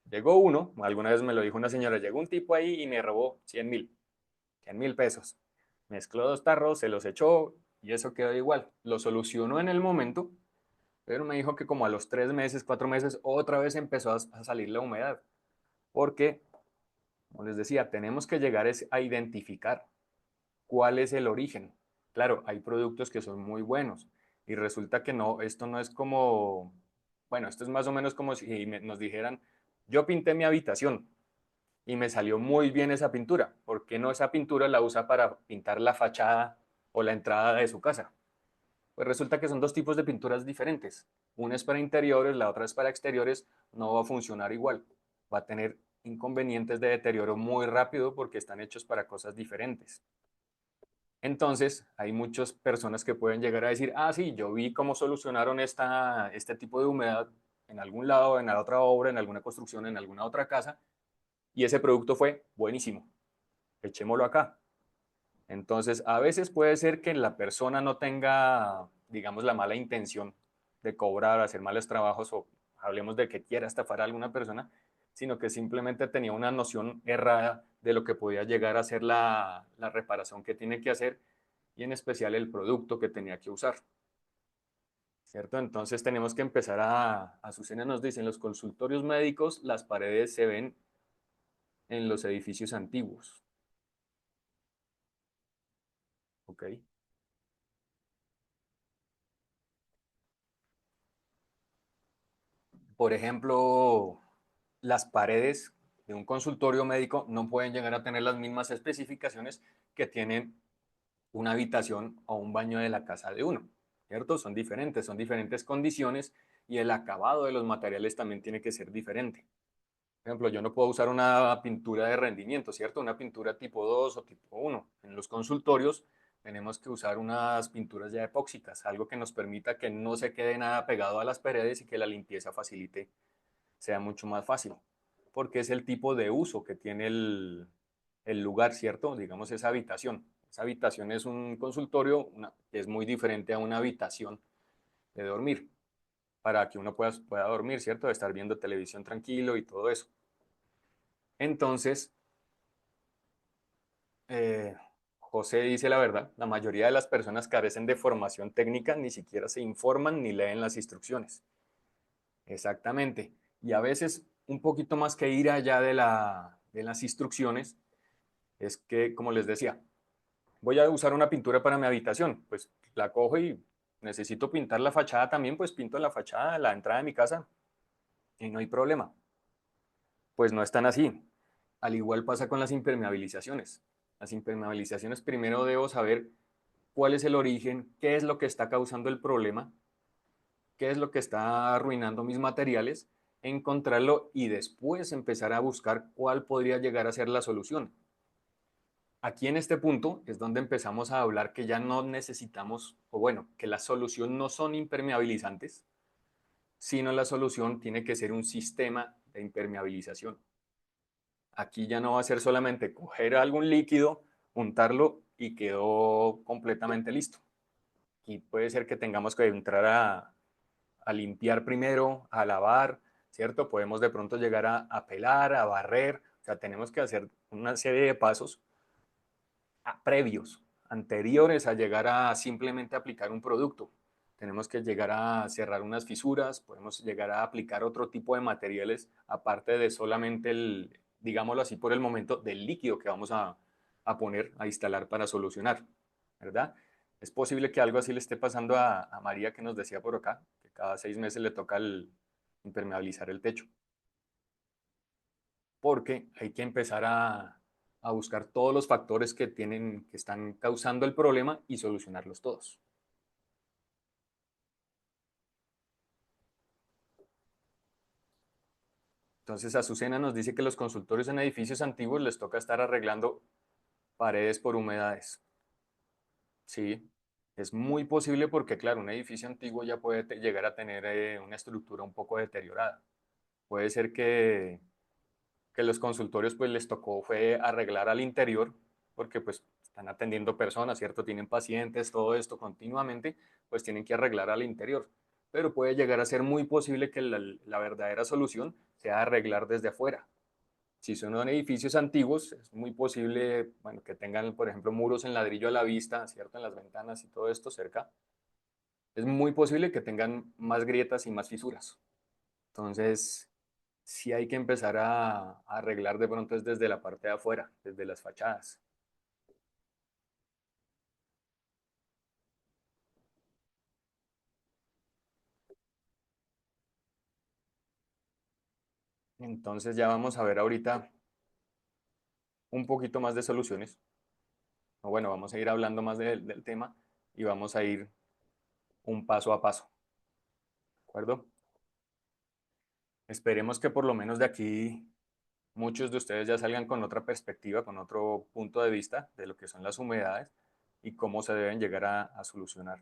Llegó uno, alguna vez me lo dijo una señora, llegó un tipo ahí y me robó 100 mil pesos. Mezcló dos tarros, se los echó y eso quedó igual. Lo solucionó en el momento, pero me dijo que como a los 3 meses, 4 meses, otra vez empezó a salir la humedad. Porque, como les decía, tenemos que llegar a identificar cuál es el origen. Claro, hay productos que son muy buenos y resulta que no, esto no es como, bueno, esto es más o menos como si nos dijeran, yo pinté mi habitación y me salió muy bien esa pintura. ¿Por qué no esa pintura la usa para pintar la fachada o la entrada de su casa? Pues resulta que son dos tipos de pinturas diferentes. Una es para interiores, la otra es para exteriores. No va a funcionar igual. Va a tener inconvenientes de deterioro muy rápido porque están hechos para cosas diferentes. Entonces, hay muchas personas que pueden llegar a decir, ah, sí, yo vi cómo solucionaron este tipo de humedad en algún lado, en la otra obra, en alguna construcción, en alguna otra casa, y ese producto fue buenísimo. Echémoslo acá. Entonces, a veces puede ser que la persona no tenga, digamos, la mala intención de cobrar, hacer malos trabajos o hablemos de que quiera estafar a alguna persona, sino que simplemente tenía una noción errada de lo que podía llegar a ser la reparación que tiene que hacer y en especial el producto que tenía que usar, ¿cierto? Entonces tenemos que empezar Azucena nos dice, en los consultorios médicos las paredes se ven en los edificios antiguos, ¿ok? Por ejemplo, las paredes de un consultorio médico no pueden llegar a tener las mismas especificaciones que tienen una habitación o un baño de la casa de uno, ¿cierto? Son diferentes condiciones y el acabado de los materiales también tiene que ser diferente. Por ejemplo, yo no puedo usar una pintura de rendimiento, ¿cierto? Una pintura tipo 2 o tipo uno. En los consultorios tenemos que usar unas pinturas ya epóxicas, algo que nos permita que no se quede nada pegado a las paredes y que la limpieza facilite, sea mucho más fácil, porque es el tipo de uso que tiene el lugar, ¿cierto? Digamos esa habitación. Esa habitación es un consultorio, que es muy diferente a una habitación de dormir, para que uno pueda dormir, ¿cierto? De estar viendo televisión tranquilo y todo eso. Entonces, José dice la verdad, la mayoría de las personas carecen de formación técnica, ni siquiera se informan ni leen las instrucciones. Exactamente. Y a veces un poquito más que ir allá de las instrucciones, es que, como les decía, voy a usar una pintura para mi habitación, pues la cojo y necesito pintar la fachada también, pues pinto la fachada, la entrada de mi casa y no hay problema. Pues no es tan así. Al igual pasa con las impermeabilizaciones. Las impermeabilizaciones primero debo saber cuál es el origen, qué es lo que está causando el problema, qué es lo que está arruinando mis materiales, encontrarlo y después empezar a buscar cuál podría llegar a ser la solución. Aquí en este punto es donde empezamos a hablar que ya no necesitamos, o bueno, que la solución no son impermeabilizantes, sino la solución tiene que ser un sistema de impermeabilización. Aquí ya no va a ser solamente coger algún líquido, untarlo y quedó completamente listo. Y puede ser que tengamos que entrar a limpiar primero, a lavar, ¿cierto? Podemos de pronto llegar a pelar, a barrer, o sea, tenemos que hacer una serie de pasos previos, anteriores a llegar a simplemente aplicar un producto. Tenemos que llegar a cerrar unas fisuras, podemos llegar a aplicar otro tipo de materiales aparte de solamente el, digámoslo así por el momento, del líquido que vamos a poner, a instalar para solucionar, ¿verdad? Es posible que algo así le esté pasando a María que nos decía por acá, que cada 6 meses le toca impermeabilizar el techo, porque hay que empezar a buscar todos los factores que tienen, que están causando el problema y solucionarlos todos. Entonces, Azucena nos dice que los consultorios en edificios antiguos les toca estar arreglando paredes por humedades. Sí, es muy posible porque, claro, un edificio antiguo ya puede llegar a tener una estructura un poco deteriorada. Puede ser que los consultorios pues les tocó fue arreglar al interior porque pues están atendiendo personas, ¿cierto? Tienen pacientes, todo esto continuamente, pues tienen que arreglar al interior. Pero puede llegar a ser muy posible que la verdadera solución sea arreglar desde afuera. Si son edificios antiguos, es muy posible, bueno, que tengan, por ejemplo, muros en ladrillo a la vista, ¿cierto? En las ventanas y todo esto cerca. Es muy posible que tengan más grietas y más fisuras. Entonces, sí hay que empezar a arreglar de pronto es desde la parte de afuera, desde las fachadas. Entonces ya vamos a ver ahorita un poquito más de soluciones. O bueno, vamos a ir hablando más del tema y vamos a ir un paso a paso, ¿de acuerdo? Esperemos que por lo menos de aquí muchos de ustedes ya salgan con otra perspectiva, con otro punto de vista de lo que son las humedades y cómo se deben llegar a solucionar.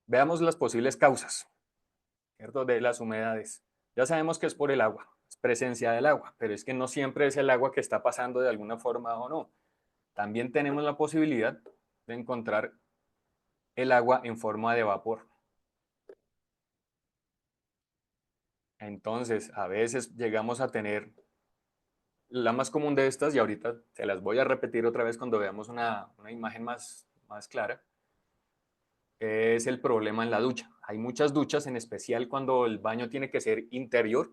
Veamos las posibles causas, ¿cierto? De las humedades. Ya sabemos que es por el agua, es presencia del agua, pero es que no siempre es el agua que está pasando de alguna forma o no. También tenemos la posibilidad de encontrar el agua en forma de vapor. Entonces, a veces llegamos a tener la más común de estas, y ahorita se las voy a repetir otra vez cuando veamos una imagen más clara, es el problema en la ducha. Hay muchas duchas, en especial cuando el baño tiene que ser interior,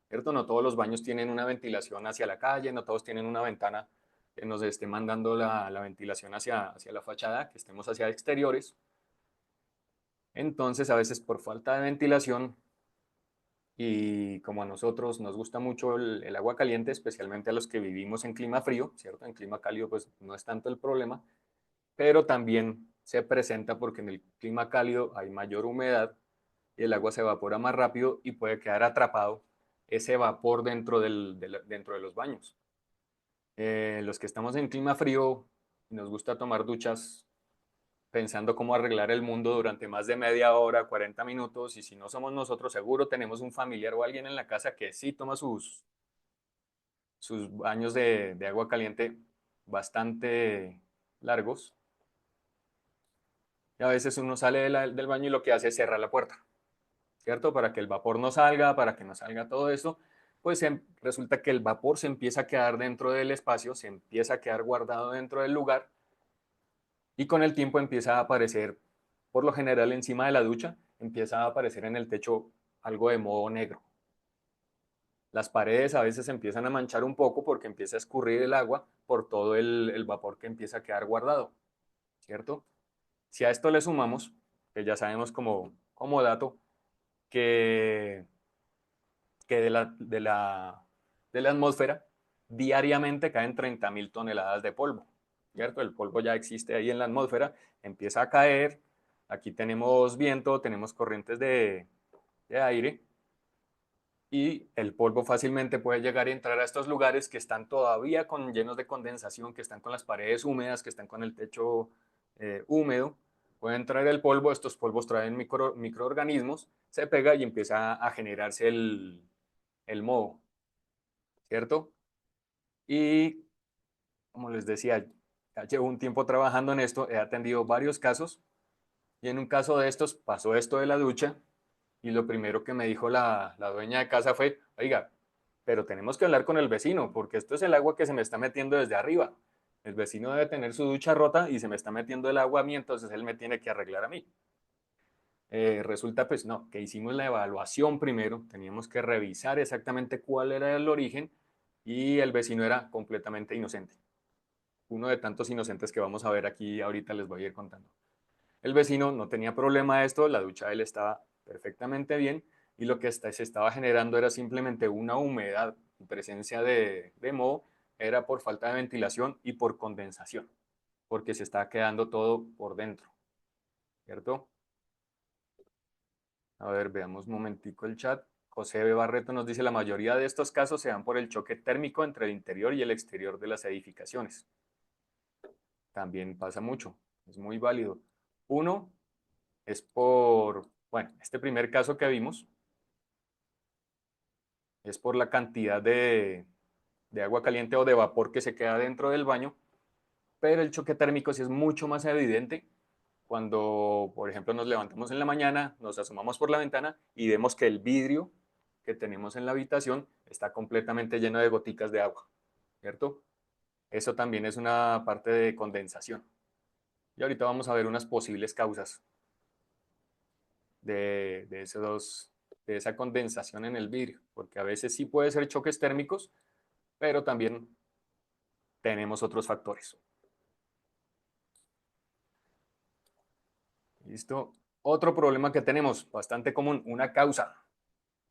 ¿cierto? No todos los baños tienen una ventilación hacia la calle, no todos tienen una ventana que nos esté mandando la ventilación hacia la fachada, que estemos hacia exteriores. Entonces, a veces por falta de ventilación y como a nosotros nos gusta mucho el agua caliente, especialmente a los que vivimos en clima frío, ¿cierto? En clima cálido pues no es tanto el problema, pero también se presenta porque en el clima cálido hay mayor humedad y el agua se evapora más rápido y puede quedar atrapado ese vapor dentro de los baños. Los que estamos en clima frío y nos gusta tomar duchas pensando cómo arreglar el mundo durante más de media hora, 40 minutos, y si no somos nosotros, seguro tenemos un familiar o alguien en la casa que sí toma sus baños de agua caliente bastante largos, y a veces uno sale del baño y lo que hace es cerrar la puerta, ¿cierto? Para que el vapor no salga, para que no salga todo eso, pues resulta que el vapor se empieza a quedar dentro del espacio, se empieza a quedar guardado dentro del lugar, y con el tiempo empieza a aparecer, por lo general encima de la ducha, empieza a aparecer en el techo algo de moho negro. Las paredes a veces empiezan a manchar un poco porque empieza a escurrir el agua por todo el vapor que empieza a quedar guardado, ¿cierto? Si a esto le sumamos, que ya sabemos como dato, que, que de la atmósfera diariamente caen 30.000 toneladas de polvo, ¿cierto? El polvo ya existe ahí en la atmósfera, empieza a caer, aquí tenemos viento, tenemos corrientes de aire, y el polvo fácilmente puede llegar y entrar a estos lugares que están todavía llenos de condensación, que están con las paredes húmedas, que están con el techo húmedo, puede entrar el polvo, estos polvos traen microorganismos, se pega y empieza a generarse el moho, ¿cierto? Y como les decía, ya llevo un tiempo trabajando en esto, he atendido varios casos y en un caso de estos pasó esto de la ducha y lo primero que me dijo la dueña de casa fue, oiga, pero tenemos que hablar con el vecino porque esto es el agua que se me está metiendo desde arriba. El vecino debe tener su ducha rota y se me está metiendo el agua a mí, entonces él me tiene que arreglar a mí. Resulta pues no, que hicimos la evaluación primero, teníamos que revisar exactamente cuál era el origen y el vecino era completamente inocente. Uno de tantos inocentes que vamos a ver aquí, ahorita les voy a ir contando. El vecino no tenía problema de esto, la ducha de él estaba perfectamente bien y lo que se estaba generando era simplemente una humedad y presencia de moho, era por falta de ventilación y por condensación, porque se está quedando todo por dentro, ¿cierto? A ver, veamos un momentico el chat. José B. Barreto nos dice, la mayoría de estos casos se dan por el choque térmico entre el interior y el exterior de las edificaciones. También pasa mucho, es muy válido. Uno es por, bueno, este primer caso que vimos es por la cantidad de agua caliente o de vapor que se queda dentro del baño, pero el choque térmico sí es mucho más evidente cuando, por ejemplo, nos levantamos en la mañana, nos asomamos por la ventana y vemos que el vidrio que tenemos en la habitación está completamente lleno de goticas de agua, ¿cierto? Eso también es una parte de condensación. Y ahorita vamos a ver unas posibles causas de, esos, de esa condensación en el vidrio, porque a veces sí puede ser choques térmicos, pero también tenemos otros factores. ¿Listo? Otro problema que tenemos, bastante común, una causa,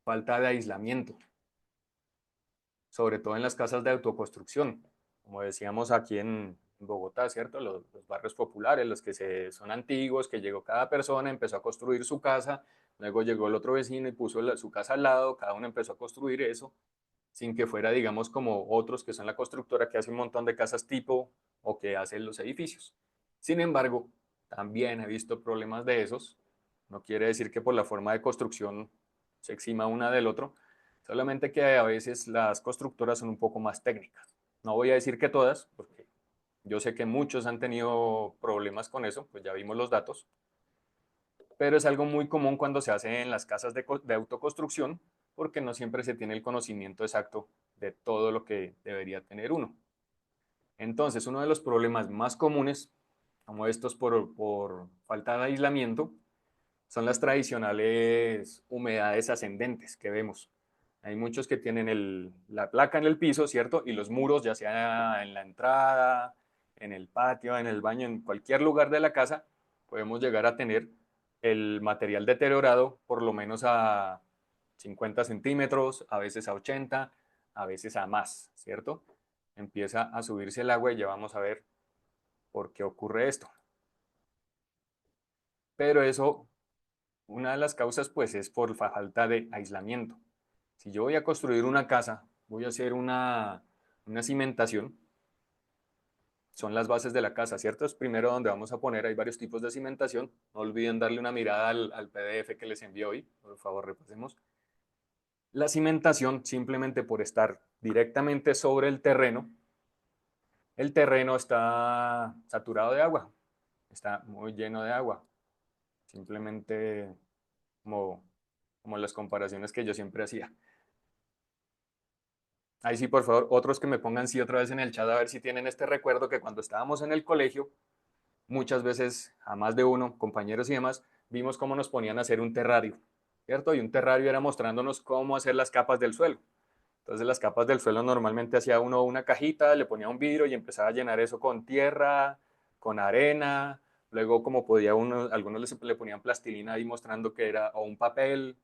falta de aislamiento, sobre todo en las casas de autoconstrucción, como decíamos aquí en Bogotá, ¿cierto? Los barrios populares, los que son antiguos, que llegó cada persona, empezó a construir su casa, luego llegó el otro vecino y puso su casa al lado, cada uno empezó a construir eso, sin que fuera, digamos, como otros que son la constructora que hace un montón de casas tipo o que hace los edificios. Sin embargo, también he visto problemas de esos. No quiere decir que por la forma de construcción se exima una del otro, solamente que a veces las constructoras son un poco más técnicas. No voy a decir que todas, porque yo sé que muchos han tenido problemas con eso, pues ya vimos los datos, pero es algo muy común cuando se hace en las casas de autoconstrucción, porque no siempre se tiene el conocimiento exacto de todo lo que debería tener uno. Entonces, uno de los problemas más comunes, como estos por falta de aislamiento, son las tradicionales humedades ascendentes que vemos. Hay muchos que tienen la placa en el piso, ¿cierto? Y los muros, ya sea en la entrada, en el patio, en el baño, en cualquier lugar de la casa, podemos llegar a tener el material deteriorado por lo menos a 50 centímetros, a veces a 80, a veces a más, ¿cierto? Empieza a subirse el agua y ya vamos a ver por qué ocurre esto. Pero eso, una de las causas pues es por falta de aislamiento. Si yo voy a construir una casa, voy a hacer una cimentación, son las bases de la casa, ¿cierto? Es primero donde vamos a poner, hay varios tipos de cimentación. No olviden darle una mirada al PDF que les envié hoy, por favor repasemos. La cimentación, simplemente por estar directamente sobre el terreno está saturado de agua, está muy lleno de agua. Simplemente como, como las comparaciones que yo siempre hacía. Ahí sí, por favor, otros que me pongan sí otra vez en el chat a ver si tienen este recuerdo que cuando estábamos en el colegio, muchas veces, a más de uno, compañeros y demás, vimos cómo nos ponían a hacer un terrario, ¿cierto? Y un terrario era mostrándonos cómo hacer las capas del suelo. Entonces las capas del suelo normalmente hacía uno una cajita, le ponía un vidrio y empezaba a llenar eso con tierra, con arena, luego como podía uno, algunos le ponían plastilina ahí mostrando que era, o un papel,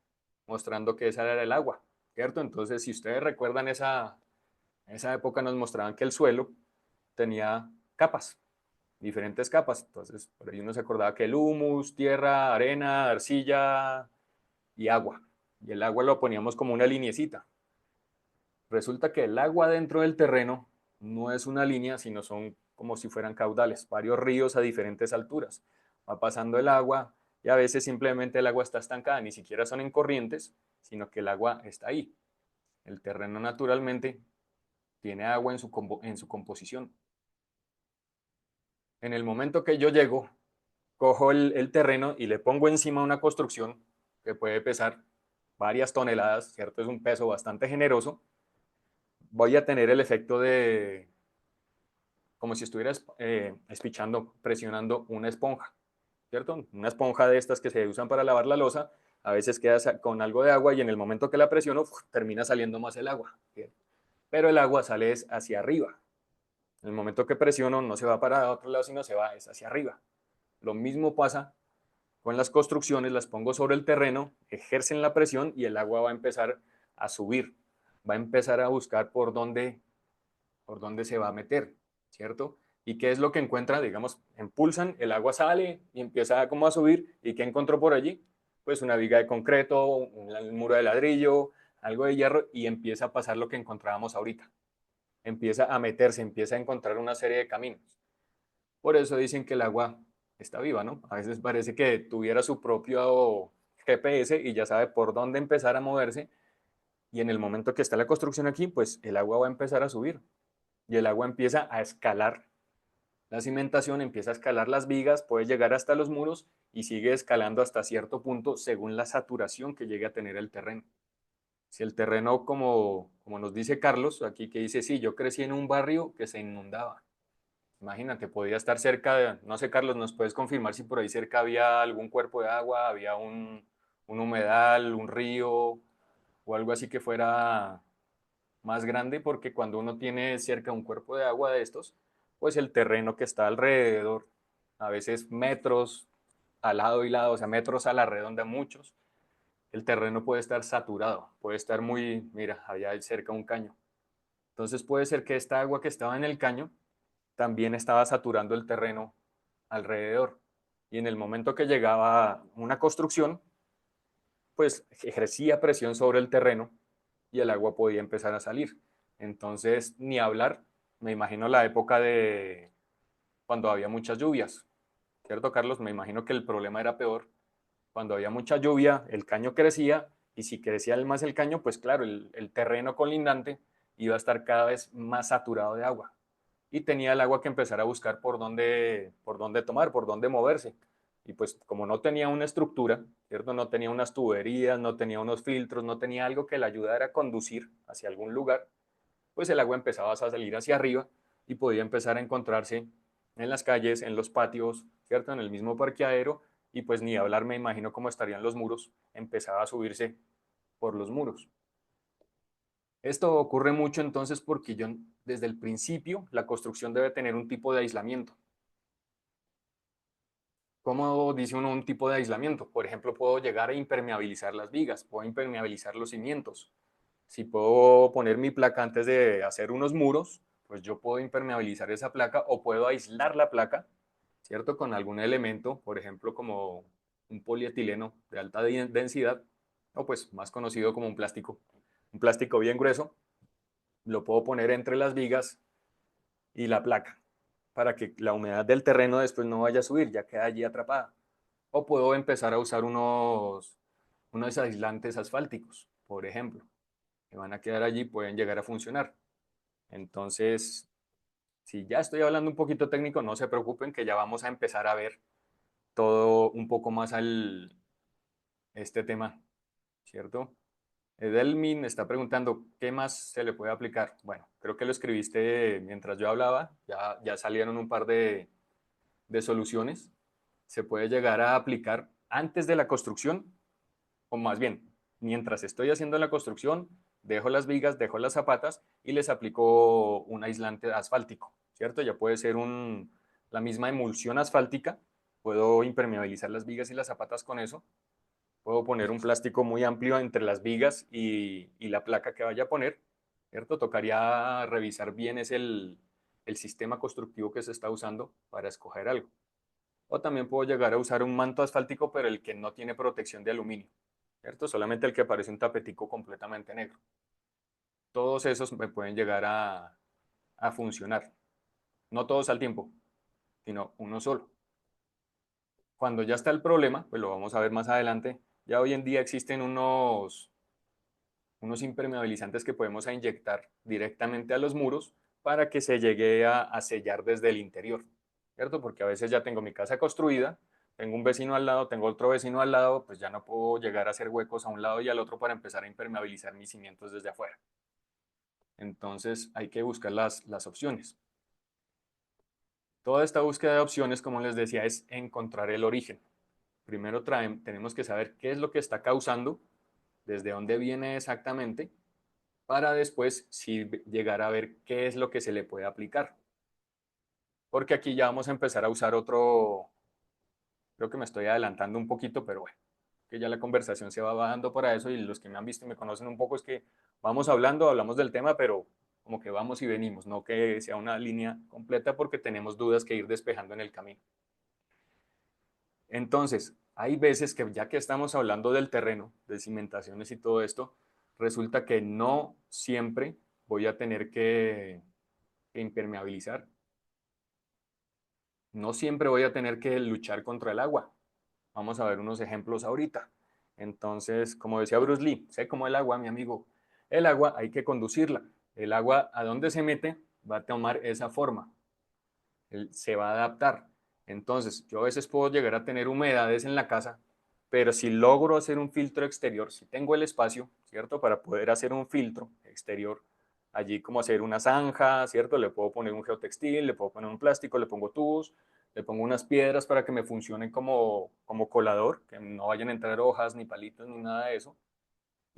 mostrando que esa era el agua, ¿cierto? Entonces si ustedes recuerdan en esa época nos mostraban que el suelo tenía capas, diferentes capas, entonces por ahí uno se acordaba que el humus, tierra, arena, arcilla y agua, y el agua lo poníamos como una liniecita. Resulta que el agua dentro del terreno no es una línea, sino son como si fueran caudales, varios ríos a diferentes alturas. va pasando el agua y a veces simplemente el agua está estancada, ni siquiera son en corrientes, sino que el agua está ahí. El terreno naturalmente tiene agua en su composición. En el momento que yo llego, cojo el terreno y le pongo encima una construcción que puede pesar varias toneladas, ¿cierto? Es un peso bastante generoso. Voy a tener el efecto de como si estuvieras espichando, presionando una esponja, ¿cierto? Una esponja de estas que se usan para lavar la losa, a veces queda con algo de agua y en el momento que la presiono, termina saliendo más el agua. ¿Bien? Pero el agua sale hacia arriba. En el momento que presiono, no se va para otro lado, sino se va es hacia arriba. Lo mismo pasa con las construcciones, las pongo sobre el terreno, ejercen la presión y el agua va a empezar a subir, va a empezar a buscar por dónde se va a meter, ¿cierto? ¿Y qué es lo que encuentra? Digamos, impulsan, el agua sale y empieza como a subir. ¿Y qué encontró por allí? Pues una viga de concreto, un muro de ladrillo, algo de hierro y empieza a pasar lo que encontrábamos ahorita. Empieza a meterse, empieza a encontrar una serie de caminos. Por eso dicen que el agua está viva, ¿no? A veces parece que tuviera su propio GPS y ya sabe por dónde empezar a moverse y en el momento que está la construcción aquí, pues el agua va a empezar a subir y el agua empieza a escalar la cimentación, empieza a escalar las vigas, puede llegar hasta los muros y sigue escalando hasta cierto punto según la saturación que llegue a tener el terreno. Si el terreno, como nos dice Carlos, aquí que dice, sí, yo crecí en un barrio que se inundaba. Imagínate, podía estar cerca de, no sé, Carlos, ¿nos puedes confirmar si por ahí cerca había algún cuerpo de agua, había un humedal, un río o algo así que fuera más grande? Porque cuando uno tiene cerca un cuerpo de agua de estos, pues el terreno que está alrededor, a veces metros al lado y lado, o sea, metros a la redonda, muchos, el terreno puede estar saturado, puede estar muy, mira, allá cerca un caño. Entonces puede ser que esta agua que estaba en el caño también estaba saturando el terreno alrededor. Y en el momento que llegaba una construcción, pues ejercía presión sobre el terreno y el agua podía empezar a salir. Entonces, ni hablar, me imagino la época de cuando había muchas lluvias, ¿cierto, Carlos? Me imagino que el problema era peor. Cuando había mucha lluvia, el caño crecía y si crecía más el caño, pues claro, el terreno colindante iba a estar cada vez más saturado de agua y tenía el agua que empezar a buscar por dónde tomar, por dónde moverse. Y pues como no tenía una estructura, ¿cierto? No tenía unas tuberías, no tenía unos filtros, no tenía algo que le ayudara a conducir hacia algún lugar, pues el agua empezaba a salir hacia arriba y podía empezar a encontrarse en las calles, en los patios, ¿cierto? En el mismo parqueadero y pues ni hablar, me imagino cómo estarían los muros, empezaba a subirse por los muros. Esto ocurre mucho entonces porque yo desde el principio la construcción debe tener un tipo de aislamiento. ¿Cómo dice uno un tipo de aislamiento? Por ejemplo, puedo llegar a impermeabilizar las vigas, puedo impermeabilizar los cimientos. Si puedo poner mi placa antes de hacer unos muros, pues yo puedo impermeabilizar esa placa o puedo aislar la placa, ¿cierto? Con algún elemento, por ejemplo, como un polietileno de alta densidad, o pues más conocido como un plástico bien grueso, lo puedo poner entre las vigas y la placa para que la humedad del terreno después no vaya a subir, ya queda allí atrapada. O puedo empezar a usar unos aislantes asfálticos, por ejemplo, que van a quedar allí, pueden llegar a funcionar. Entonces, si ya estoy hablando un poquito técnico, no se preocupen que ya vamos a empezar a ver todo un poco más este tema, ¿cierto? Edelmin está preguntando, ¿qué más se le puede aplicar? Bueno, creo que lo escribiste mientras yo hablaba, ya salieron un par de soluciones. Se puede llegar a aplicar antes de la construcción, o más bien, mientras estoy haciendo la construcción, dejo las vigas, dejo las zapatas y les aplico un aislante asfáltico, ¿cierto? Ya puede ser la misma emulsión asfáltica, puedo impermeabilizar las vigas y las zapatas con eso, puedo poner un plástico muy amplio entre las vigas y la placa que vaya a poner, ¿cierto? Tocaría revisar bien el sistema constructivo que se está usando para escoger algo. O también puedo llegar a usar un manto asfáltico, pero el que no tiene protección de aluminio, ¿cierto? Solamente el que parece un tapetico completamente negro. Todos esos me pueden llegar a funcionar. No todos al tiempo, sino uno solo. Cuando ya está el problema, pues lo vamos a ver más adelante, ya hoy en día existen unos impermeabilizantes que podemos inyectar directamente a los muros para que se llegue a sellar desde el interior, ¿cierto? Porque a veces ya tengo mi casa construida, tengo un vecino al lado, tengo otro vecino al lado, pues ya no puedo llegar a hacer huecos a un lado y al otro para empezar a impermeabilizar mis cimientos desde afuera. Entonces hay que buscar las opciones. Toda esta búsqueda de opciones, como les decía, es encontrar el origen. Primero tenemos que saber qué es lo que está causando, desde dónde viene exactamente, para después sí llegar a ver qué es lo que se le puede aplicar. Porque aquí ya vamos a empezar a usar otro, creo que me estoy adelantando un poquito, pero bueno, que ya la conversación se va bajando para eso y los que me han visto y me conocen un poco es que vamos hablando, hablamos del tema, pero como que vamos y venimos, no que sea una línea completa porque tenemos dudas que ir despejando en el camino. Entonces, hay veces que ya que estamos hablando del terreno, de cimentaciones y todo esto, resulta que no siempre voy a tener que impermeabilizar. No siempre voy a tener que luchar contra el agua. Vamos a ver unos ejemplos ahorita. Entonces, como decía Bruce Lee, sé como el agua, mi amigo. El agua hay que conducirla. El agua a donde se mete va a tomar esa forma. Se va a adaptar. Entonces, yo a veces puedo llegar a tener humedades en la casa, pero si logro hacer un filtro exterior, si tengo el espacio, ¿cierto? Para poder hacer un filtro exterior, allí como hacer una zanja, ¿cierto? Le puedo poner un geotextil, le puedo poner un plástico, le pongo tubos, le pongo unas piedras para que me funcionen como colador, que no vayan a entrar hojas, ni palitos, ni nada de eso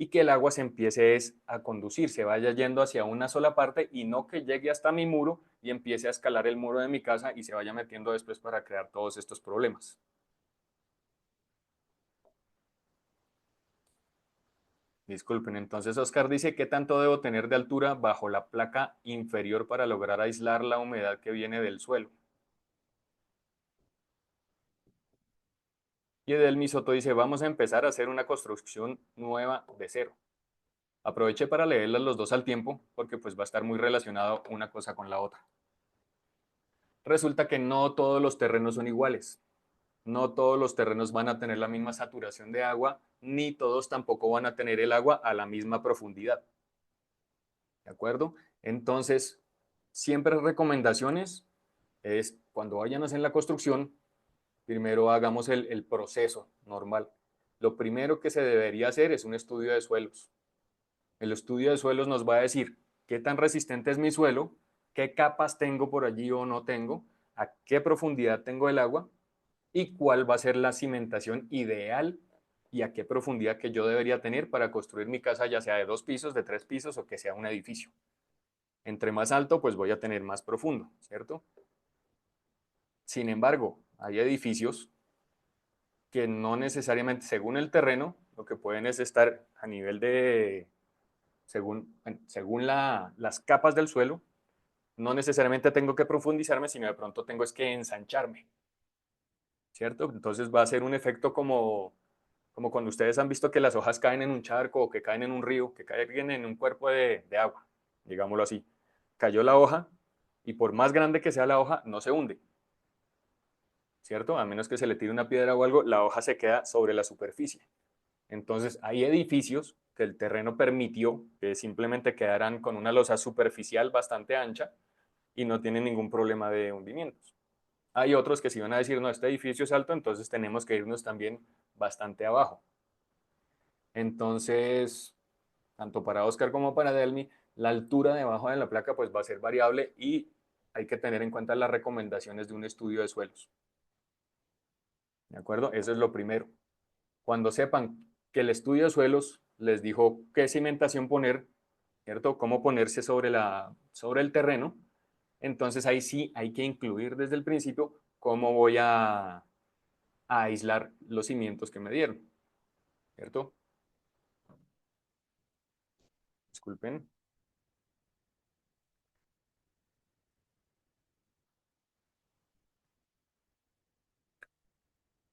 y que el agua se empiece a conducir, se vaya yendo hacia una sola parte y no que llegue hasta mi muro y empiece a escalar el muro de mi casa y se vaya metiendo después para crear todos estos problemas. Disculpen, entonces Oscar dice, ¿qué tanto debo tener de altura bajo la placa inferior para lograr aislar la humedad que viene del suelo? Y Edelmi Soto dice, vamos a empezar a hacer una construcción nueva de cero. Aproveché para leerlas los dos al tiempo porque pues va a estar muy relacionado una cosa con la otra. Resulta que no todos los terrenos son iguales. No todos los terrenos van a tener la misma saturación de agua, ni todos tampoco van a tener el agua a la misma profundidad. ¿De acuerdo? Entonces, siempre recomendaciones es cuando vayan a hacer la construcción, primero hagamos el proceso normal. Lo primero que se debería hacer es un estudio de suelos. El estudio de suelos nos va a decir qué tan resistente es mi suelo, qué capas tengo por allí o no tengo, a qué profundidad tengo el agua y cuál va a ser la cimentación ideal y a qué profundidad que yo debería tener para construir mi casa, ya sea de 2 pisos, de 3 pisos o que sea un edificio. Entre más alto, pues voy a tener más profundo, ¿cierto? Sin embargo, hay edificios que no necesariamente, según el terreno, lo que pueden es estar a nivel de, según las capas del suelo, no necesariamente tengo que profundizarme, sino de pronto tengo es que ensancharme, ¿cierto? Entonces va a ser un efecto como cuando ustedes han visto que las hojas caen en un charco o que caen en un río, que caen en un cuerpo de agua, digámoslo así. Cayó la hoja y por más grande que sea la hoja, no se hunde, ¿cierto? A menos que se le tire una piedra o algo, la hoja se queda sobre la superficie. Entonces, hay edificios que el terreno permitió que simplemente quedaran con una losa superficial bastante ancha y no tienen ningún problema de hundimientos. Hay otros que si van a decir, no, este edificio es alto, entonces tenemos que irnos también bastante abajo. Entonces, tanto para Oscar como para Delmi, la altura debajo de la placa pues va a ser variable y hay que tener en cuenta las recomendaciones de un estudio de suelos. ¿De acuerdo? Eso es lo primero. Cuando sepan que el estudio de suelos les dijo qué cimentación poner, ¿cierto? Cómo ponerse sobre el terreno, entonces ahí sí hay que incluir desde el principio cómo voy a aislar los cimientos que me dieron, ¿cierto? Disculpen.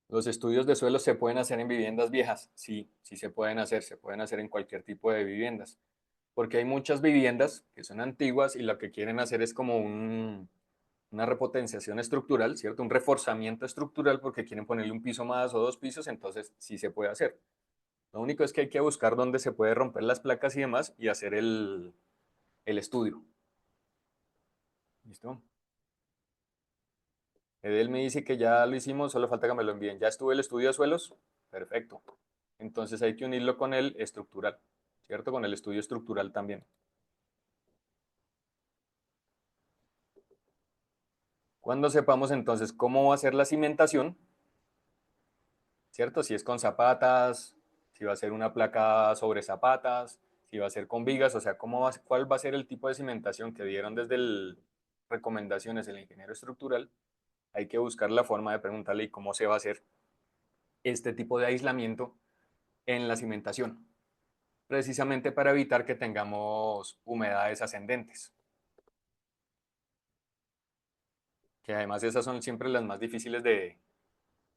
Los estudios de suelo se pueden hacer en viviendas viejas. Sí, sí se pueden hacer en cualquier tipo de viviendas. Porque hay muchas viviendas que son antiguas y lo que quieren hacer es como una repotenciación estructural, ¿cierto? Un reforzamiento estructural porque quieren ponerle un piso más o dos pisos, entonces sí se puede hacer. Lo único es que hay que buscar dónde se puede romper las placas y demás y hacer el estudio. ¿Listo? Edel me dice que ya lo hicimos, solo falta que me lo envíen. ¿Ya estuvo el estudio de suelos? Perfecto. Entonces hay que unirlo con el estructural, ¿cierto? Con el estudio estructural también. Cuando sepamos entonces cómo va a ser la cimentación, ¿cierto? Si es con zapatas, si va a ser una placa sobre zapatas, si va a ser con vigas, o sea, cuál va a ser el tipo de cimentación que dieron desde el recomendaciones del ingeniero estructural, hay que buscar la forma de preguntarle y cómo se va a hacer este tipo de aislamiento en la cimentación, precisamente para evitar que tengamos humedades ascendentes, que además esas son siempre las más difíciles de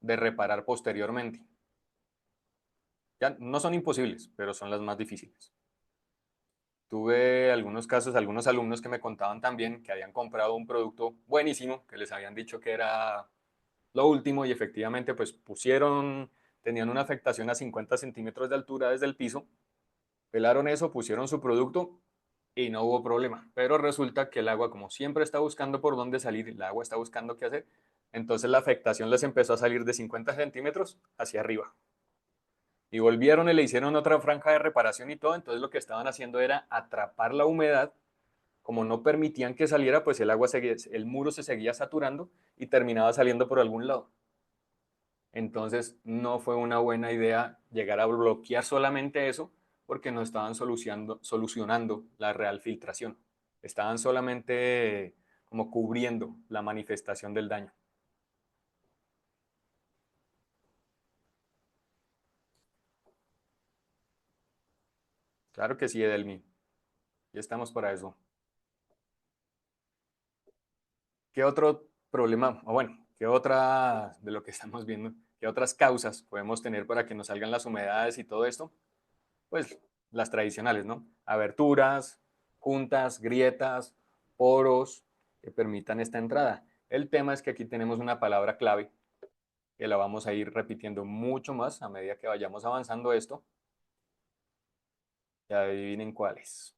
reparar posteriormente. Ya no son imposibles, pero son las más difíciles. Tuve algunos casos, algunos alumnos que me contaban también que habían comprado un producto buenísimo, que les habían dicho que era lo último y efectivamente pues tenían una afectación a 50 centímetros de altura desde el piso, pelaron eso, pusieron su producto y no hubo problema. Pero resulta que el agua, como siempre está buscando por dónde salir, el agua está buscando qué hacer, entonces la afectación les empezó a salir de 50 centímetros hacia arriba. Y volvieron y le hicieron otra franja de reparación y todo, entonces lo que estaban haciendo era atrapar la humedad, como no permitían que saliera, pues el muro se seguía saturando y terminaba saliendo por algún lado. Entonces no fue una buena idea llegar a bloquear solamente eso porque no estaban solucionando la real filtración. Estaban solamente como cubriendo la manifestación del daño. Claro que sí, Edelmi. Ya estamos para eso. ¿Qué otro problema, o bueno, qué otra de lo que estamos viendo, qué otras causas podemos tener para que nos salgan las humedades y todo esto? Pues las tradicionales, ¿no? Aberturas, juntas, grietas, poros que permitan esta entrada. El tema es que aquí tenemos una palabra clave que la vamos a ir repitiendo mucho más a medida que vayamos avanzando esto. Y adivinen cuál es.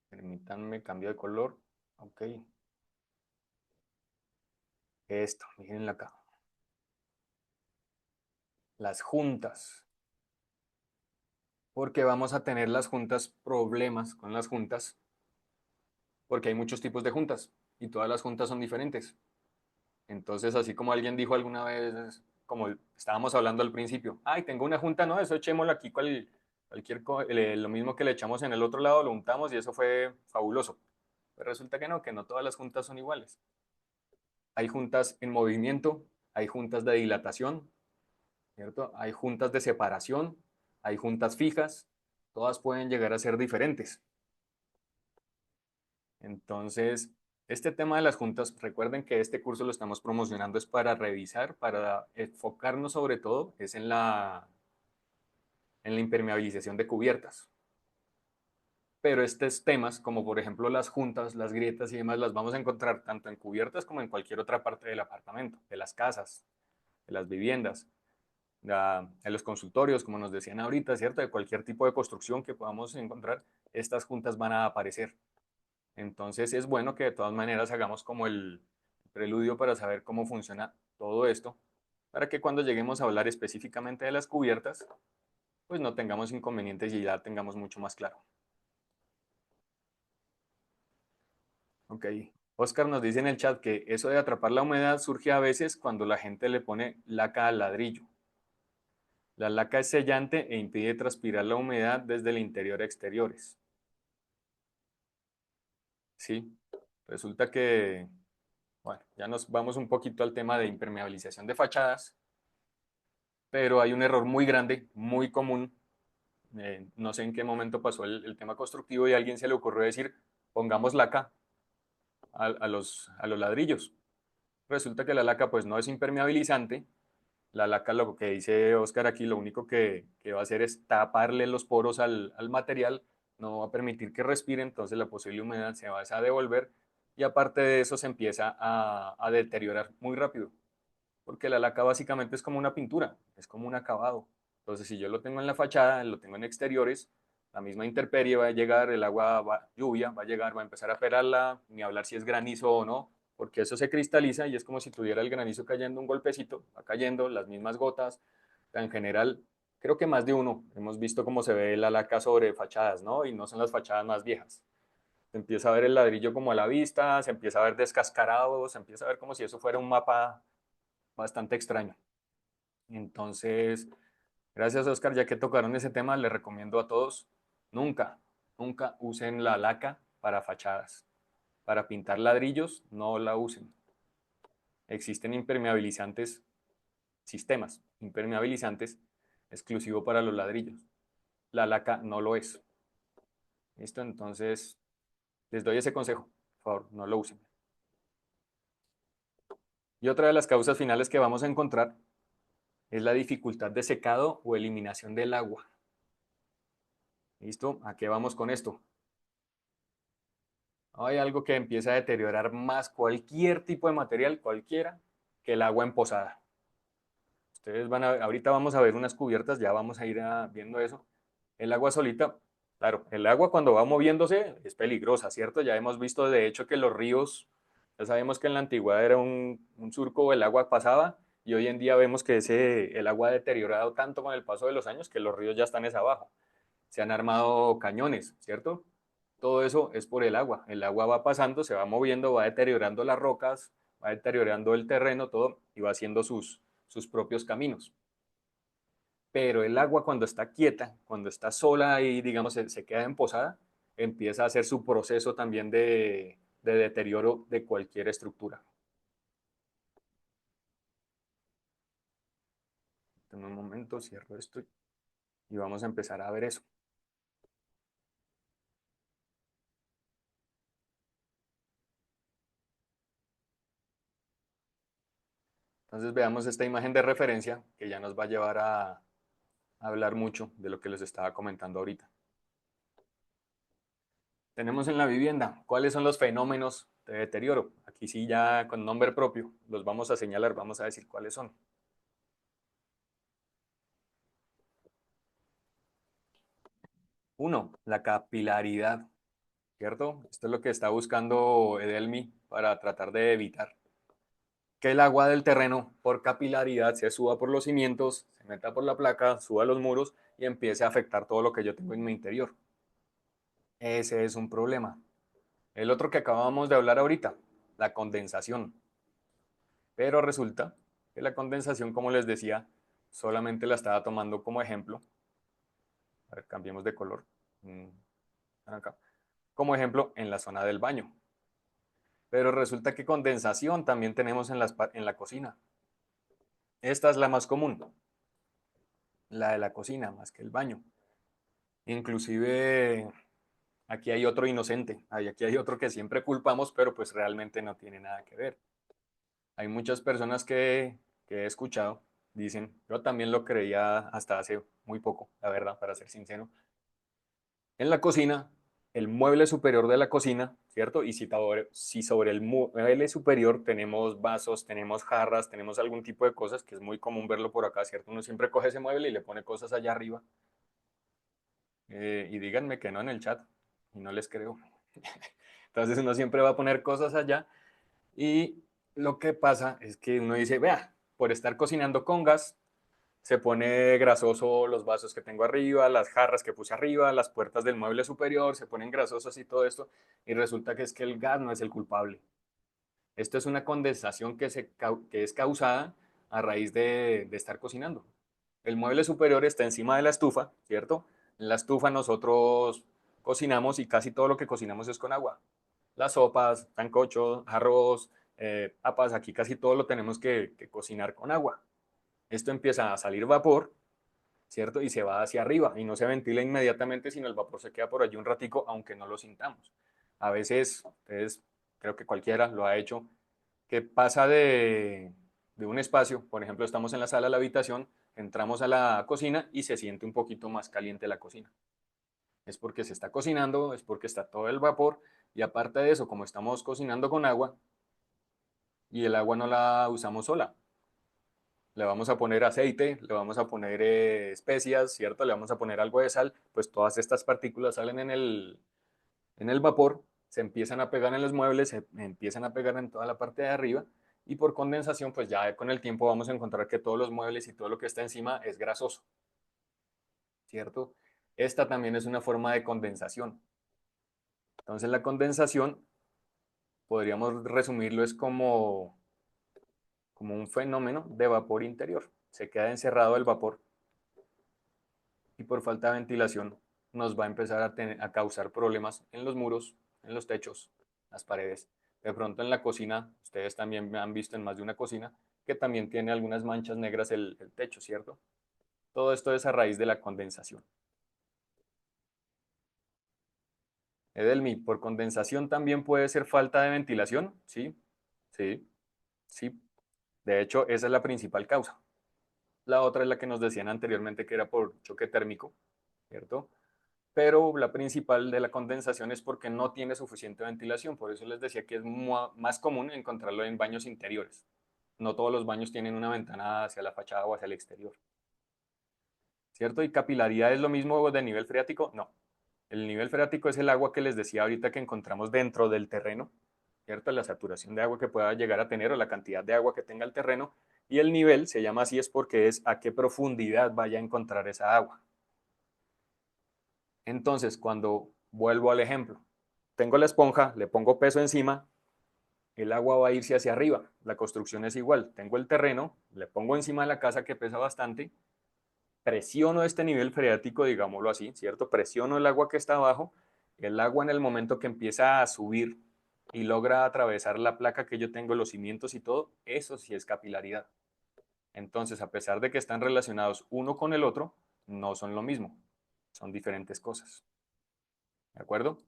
Permítanme cambio de color. Ok. Esto, miren acá. Las juntas. Porque vamos a tener las juntas, problemas con las juntas, porque hay muchos tipos de juntas y todas las juntas son diferentes. Entonces, así como alguien dijo alguna vez, como estábamos hablando al principio, ay, tengo una junta, no, eso echémoslo aquí, lo mismo que le echamos en el otro lado, lo untamos y eso fue fabuloso. Pero resulta que no todas las juntas son iguales. Hay juntas en movimiento, hay juntas de dilatación, ¿cierto? Hay juntas de separación, hay juntas fijas, todas pueden llegar a ser diferentes. Entonces, este tema de las juntas, recuerden que este curso lo estamos promocionando es para revisar, para enfocarnos sobre todo, es en la impermeabilización de cubiertas. Pero estos temas, como por ejemplo las juntas, las grietas y demás, las vamos a encontrar tanto en cubiertas como en cualquier otra parte del apartamento, de las casas, de las viviendas, de los consultorios, como nos decían ahorita, ¿cierto? De cualquier tipo de construcción que podamos encontrar, estas juntas van a aparecer. Entonces es bueno que de todas maneras hagamos como el preludio para saber cómo funciona todo esto, para que cuando lleguemos a hablar específicamente de las cubiertas, pues no tengamos inconvenientes y ya tengamos mucho más claro. Ok. Oscar nos dice en el chat que eso de atrapar la humedad surge a veces cuando la gente le pone laca al ladrillo. La laca es sellante e impide transpirar la humedad desde el interior a exteriores. Sí, resulta que, bueno, ya nos vamos un poquito al tema de impermeabilización de fachadas, pero hay un error muy grande, muy común. No sé en qué momento pasó el tema constructivo y a alguien se le ocurrió decir, pongamos laca a los ladrillos. Resulta que la laca pues no es impermeabilizante La laca, lo que dice Oscar aquí, lo único que va a hacer es taparle los poros al material, no va a permitir que respire, entonces la posible humedad se va a devolver y aparte de eso se empieza a deteriorar muy rápido, porque la laca básicamente es como una pintura, es como un acabado. Entonces, si yo lo tengo en la fachada, lo tengo en exteriores, la misma intemperie va a llegar, el agua, lluvia va a llegar, va a empezar a pelarla, ni hablar si es granizo o no, porque eso se cristaliza y es como si tuviera el granizo cayendo un golpecito, va cayendo las mismas gotas. En general, creo que más de uno hemos visto cómo se ve la laca sobre fachadas, ¿no? Y no son las fachadas más viejas. Se empieza a ver el ladrillo como a la vista, se empieza a ver descascarado, se empieza a ver como si eso fuera un mapa bastante extraño. Entonces, gracias Oscar, ya que tocaron ese tema, les recomiendo a todos, nunca, nunca usen la laca para fachadas. Para pintar ladrillos, no la usen. Existen impermeabilizantes, sistemas impermeabilizantes exclusivo para los ladrillos. La laca no lo es. ¿Listo? Entonces, les doy ese consejo. Por favor, no lo usen. Y otra de las causas finales que vamos a encontrar es la dificultad de secado o eliminación del agua. ¿Listo? ¿A qué vamos con esto? Hay algo que empieza a deteriorar más cualquier tipo de material, cualquiera, que el agua en posada. Ustedes van a ver, ahorita vamos a ver unas cubiertas, ya vamos a ir viendo eso. El agua solita, claro, el agua cuando va moviéndose es peligrosa, ¿cierto? Ya hemos visto de hecho que los ríos, ya sabemos que en la antigüedad era un surco, el agua pasaba y hoy en día vemos que el agua ha deteriorado tanto con el paso de los años que los ríos ya están es abajo. Se han armado cañones, ¿cierto? Todo eso es por el agua va pasando, se va moviendo, va deteriorando las rocas, va deteriorando el terreno, todo, y va haciendo sus propios caminos. Pero el agua cuando está quieta, cuando está sola y digamos se queda en posada, empieza a hacer su proceso también de deterioro de cualquier estructura. En un momento cierro esto y vamos a empezar a ver eso. Entonces veamos esta imagen de referencia que ya nos va a llevar a hablar mucho de lo que les estaba comentando ahorita. Tenemos en la vivienda cuáles son los fenómenos de deterioro. Aquí sí ya con nombre propio los vamos a señalar, vamos a decir cuáles son. Uno, la capilaridad, ¿cierto? Esto es lo que está buscando Edelmi para tratar de evitar que el agua del terreno por capilaridad se suba por los cimientos, se meta por la placa, suba los muros y empiece a afectar todo lo que yo tengo en mi interior. Ese es un problema. El otro que acabamos de hablar ahorita, la condensación. Pero resulta que la condensación, como les decía, solamente la estaba tomando como ejemplo. A ver, cambiemos de color. Acá. Como ejemplo en la zona del baño. Pero resulta que condensación también tenemos en la cocina. Esta es la más común, la de la cocina, más que el baño. Inclusive aquí hay otro inocente, aquí hay otro que siempre culpamos, pero pues realmente no tiene nada que ver. Hay muchas personas que he escuchado, dicen, yo también lo creía hasta hace muy poco, la verdad, para ser sincero. En la cocina, el mueble superior de la cocina, ¿cierto? Y si sobre el mueble superior tenemos vasos, tenemos jarras, tenemos algún tipo de cosas, que es muy común verlo por acá, ¿cierto? Uno siempre coge ese mueble y le pone cosas allá arriba. Y díganme que no en el chat, y no les creo. Entonces uno siempre va a poner cosas allá y lo que pasa es que uno dice, vea, por estar cocinando con gas, se pone grasoso los vasos que tengo arriba, las jarras que puse arriba, las puertas del mueble superior, se ponen grasosas y todo esto, y resulta que es que el gas no es el culpable. Esto es una condensación que es causada a raíz de estar cocinando. El mueble superior está encima de la estufa, ¿cierto? En la estufa nosotros cocinamos y casi todo lo que cocinamos es con agua. Las sopas, sancocho, arroz, papas, aquí casi todo lo tenemos que cocinar con agua. Esto empieza a salir vapor, ¿cierto? Y se va hacia arriba y no se ventila inmediatamente, sino el vapor se queda por allí un ratico, aunque no lo sintamos. A veces, ustedes, creo que cualquiera lo ha hecho, que pasa de un espacio, por ejemplo, estamos en la sala, la habitación, entramos a la cocina y se siente un poquito más caliente la cocina. Es porque se está cocinando, es porque está todo el vapor y aparte de eso, como estamos cocinando con agua y el agua no la usamos sola, le vamos a poner aceite, le vamos a poner especias, ¿cierto? Le vamos a poner algo de sal, pues todas estas partículas salen en el vapor, se empiezan a pegar en los muebles, se empiezan a pegar en toda la parte de arriba y por condensación, pues ya con el tiempo vamos a encontrar que todos los muebles y todo lo que está encima es grasoso, ¿cierto? Esta también es una forma de condensación. Entonces la condensación, podríamos resumirlo, es como un fenómeno de vapor interior. Se queda encerrado el vapor y por falta de ventilación nos va a empezar a causar problemas en los muros, en los techos, las paredes. De pronto en la cocina, ustedes también me han visto en más de una cocina, que también tiene algunas manchas negras el techo, ¿cierto? Todo esto es a raíz de la condensación. Edelmi, ¿por condensación también puede ser falta de ventilación? Sí, sí, sí. De hecho, esa es la principal causa. La otra es la que nos decían anteriormente que era por choque térmico, ¿cierto? Pero la principal de la condensación es porque no tiene suficiente ventilación. Por eso les decía que es más común encontrarlo en baños interiores. No todos los baños tienen una ventana hacia la fachada o hacia el exterior. ¿Cierto? ¿Y capilaridad es lo mismo de nivel freático? No. El nivel freático es el agua que les decía ahorita que encontramos dentro del terreno, ¿cierto? La saturación de agua que pueda llegar a tener o la cantidad de agua que tenga el terreno. Y el nivel se llama así es porque es a qué profundidad vaya a encontrar esa agua. Entonces, cuando vuelvo al ejemplo, tengo la esponja, le pongo peso encima, el agua va a irse hacia arriba. La construcción es igual. Tengo el terreno, le pongo encima de la casa que pesa bastante, presiono este nivel freático, digámoslo así, ¿cierto? Presiono el agua que está abajo. El agua en el momento que empieza a subir y logra atravesar la placa que yo tengo, los cimientos y todo, eso sí es capilaridad. Entonces, a pesar de que están relacionados uno con el otro, no son lo mismo. Son diferentes cosas. ¿De acuerdo?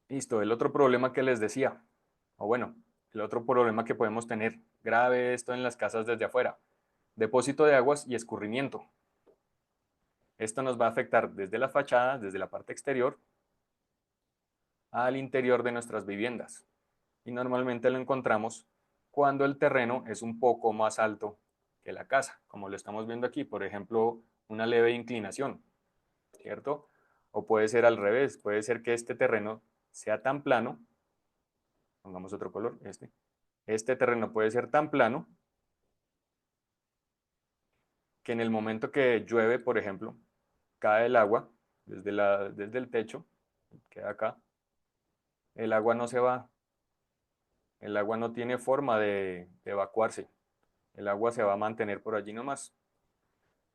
Listo, el otro problema que les decía, o bueno, el otro problema que podemos tener, grave esto en las casas desde afuera, depósito de aguas y escurrimiento. Esto nos va a afectar desde la fachada, desde la parte exterior, al interior de nuestras viviendas. Y normalmente lo encontramos cuando el terreno es un poco más alto que la casa, como lo estamos viendo aquí, por ejemplo, una leve inclinación, ¿cierto? O puede ser al revés, puede ser que este terreno sea tan plano, pongamos otro color, este terreno puede ser tan plano que en el momento que llueve, por ejemplo, cae el agua desde el techo, queda acá, el agua no se va, el agua no tiene forma de evacuarse, el agua se va a mantener por allí nomás.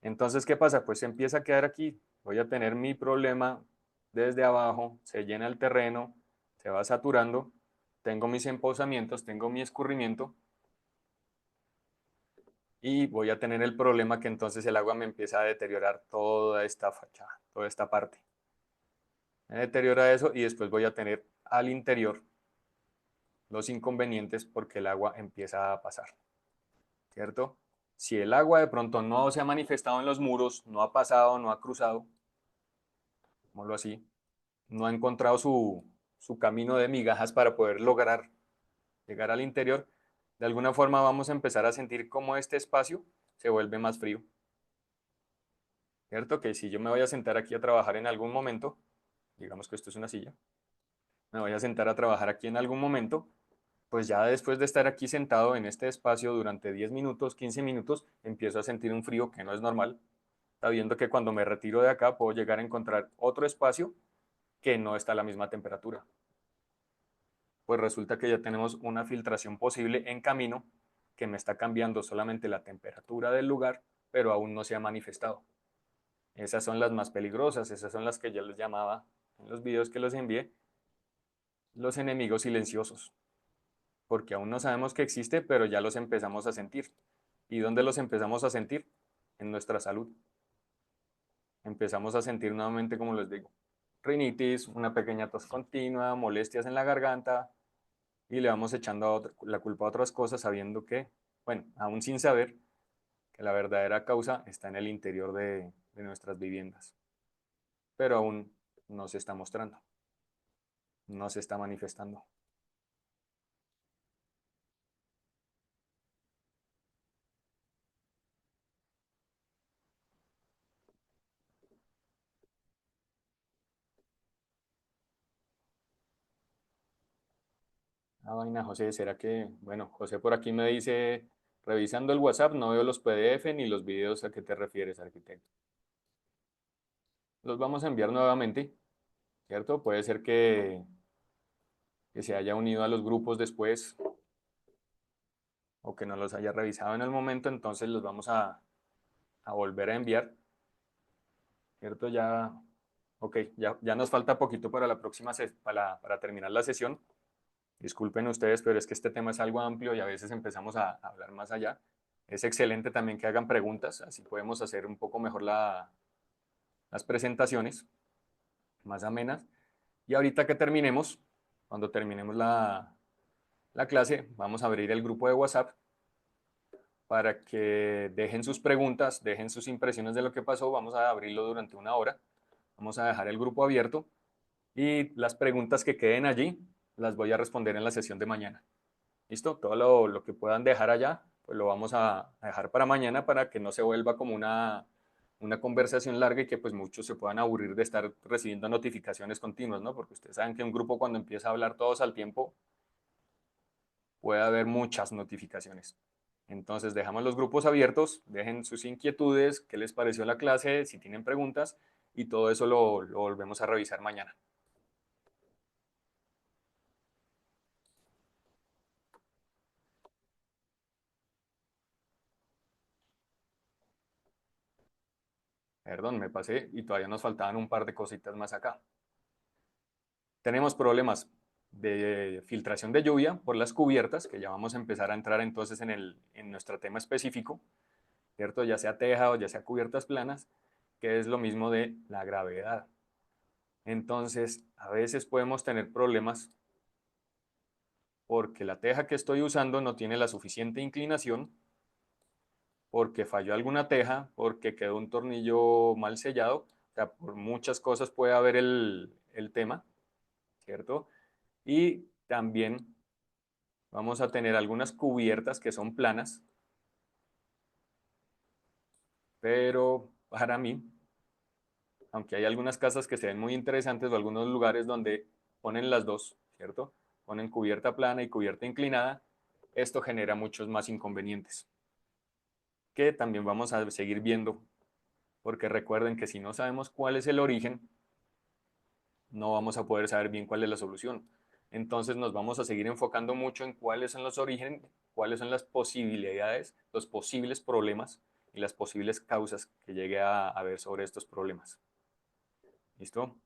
Entonces, ¿qué pasa? Pues se empieza a quedar aquí, voy a tener mi problema desde abajo, se llena el terreno, se va saturando, tengo mis emposamientos, tengo mi escurrimiento, y voy a tener el problema que entonces el agua me empieza a deteriorar toda esta fachada, toda esta parte. Me deteriora eso y después voy a tener al interior los inconvenientes porque el agua empieza a pasar, ¿cierto? Si el agua de pronto no se ha manifestado en los muros, no ha pasado, no ha cruzado, digámoslo así, no ha encontrado su camino de migajas para poder lograr llegar al interior, de alguna forma vamos a empezar a sentir cómo este espacio se vuelve más frío, ¿cierto? Que si yo me voy a sentar aquí a trabajar en algún momento, digamos que esto es una silla, me voy a sentar a trabajar aquí en algún momento, pues ya después de estar aquí sentado en este espacio durante 10 minutos, 15 minutos, empiezo a sentir un frío que no es normal. Está viendo que cuando me retiro de acá puedo llegar a encontrar otro espacio que no está a la misma temperatura. Pues resulta que ya tenemos una filtración posible en camino que me está cambiando solamente la temperatura del lugar, pero aún no se ha manifestado. Esas son las más peligrosas, esas son las que yo les llamaba en los videos que los envié, los enemigos silenciosos, porque aún no sabemos que existe, pero ya los empezamos a sentir. ¿Y dónde los empezamos a sentir? En nuestra salud. Empezamos a sentir nuevamente, como les digo, rinitis, una pequeña tos continua, molestias en la garganta, y le vamos echando la culpa a otras cosas sabiendo que, bueno, aún sin saber que la verdadera causa está en el interior de nuestras viviendas, pero aún no se está mostrando, no se está manifestando. Ah, vaina, José, ¿será que, bueno, José por aquí me dice, revisando el WhatsApp, no veo los PDF ni los videos? ¿A qué te refieres, arquitecto? Los vamos a enviar nuevamente, ¿cierto? Puede ser que se haya unido a los grupos después o que no los haya revisado en el momento, entonces los vamos a volver a enviar, ¿cierto? Ya, ok, ya nos falta poquito para la próxima, para terminar la sesión. Disculpen ustedes, pero es que este tema es algo amplio y a veces empezamos a hablar más allá. Es excelente también que hagan preguntas, así podemos hacer un poco mejor las presentaciones, más amenas. Y ahorita que terminemos, cuando terminemos la clase, vamos a abrir el grupo de WhatsApp para que dejen sus preguntas, dejen sus impresiones de lo que pasó. Vamos a abrirlo durante una hora. Vamos a dejar el grupo abierto y las preguntas que queden allí las voy a responder en la sesión de mañana. ¿Listo? Todo lo que puedan dejar allá, pues lo vamos a dejar para mañana para que no se vuelva como una conversación larga y que pues muchos se puedan aburrir de estar recibiendo notificaciones continuas, ¿no? Porque ustedes saben que un grupo cuando empieza a hablar todos al tiempo puede haber muchas notificaciones. Entonces dejamos los grupos abiertos, dejen sus inquietudes, qué les pareció la clase, si tienen preguntas y todo eso lo volvemos a revisar mañana. Perdón, me pasé y todavía nos faltaban un par de cositas más acá. Tenemos problemas de filtración de lluvia por las cubiertas, que ya vamos a empezar a entrar entonces en nuestro tema específico, ¿cierto? Ya sea teja o ya sea cubiertas planas, que es lo mismo de la gravedad. Entonces, a veces podemos tener problemas porque la teja que estoy usando no tiene la suficiente inclinación, porque falló alguna teja, porque quedó un tornillo mal sellado, o sea, por muchas cosas puede haber el tema, ¿cierto? Y también vamos a tener algunas cubiertas que son planas, pero para mí, aunque hay algunas casas que se ven muy interesantes o algunos lugares donde ponen las dos, ¿cierto? Ponen cubierta plana y cubierta inclinada, esto genera muchos más inconvenientes, que también vamos a seguir viendo, porque recuerden que si no sabemos cuál es el origen, no vamos a poder saber bien cuál es la solución. Entonces nos vamos a seguir enfocando mucho en cuáles son los orígenes, cuáles son las posibilidades, los posibles problemas y las posibles causas que llegue a haber sobre estos problemas. ¿Listo?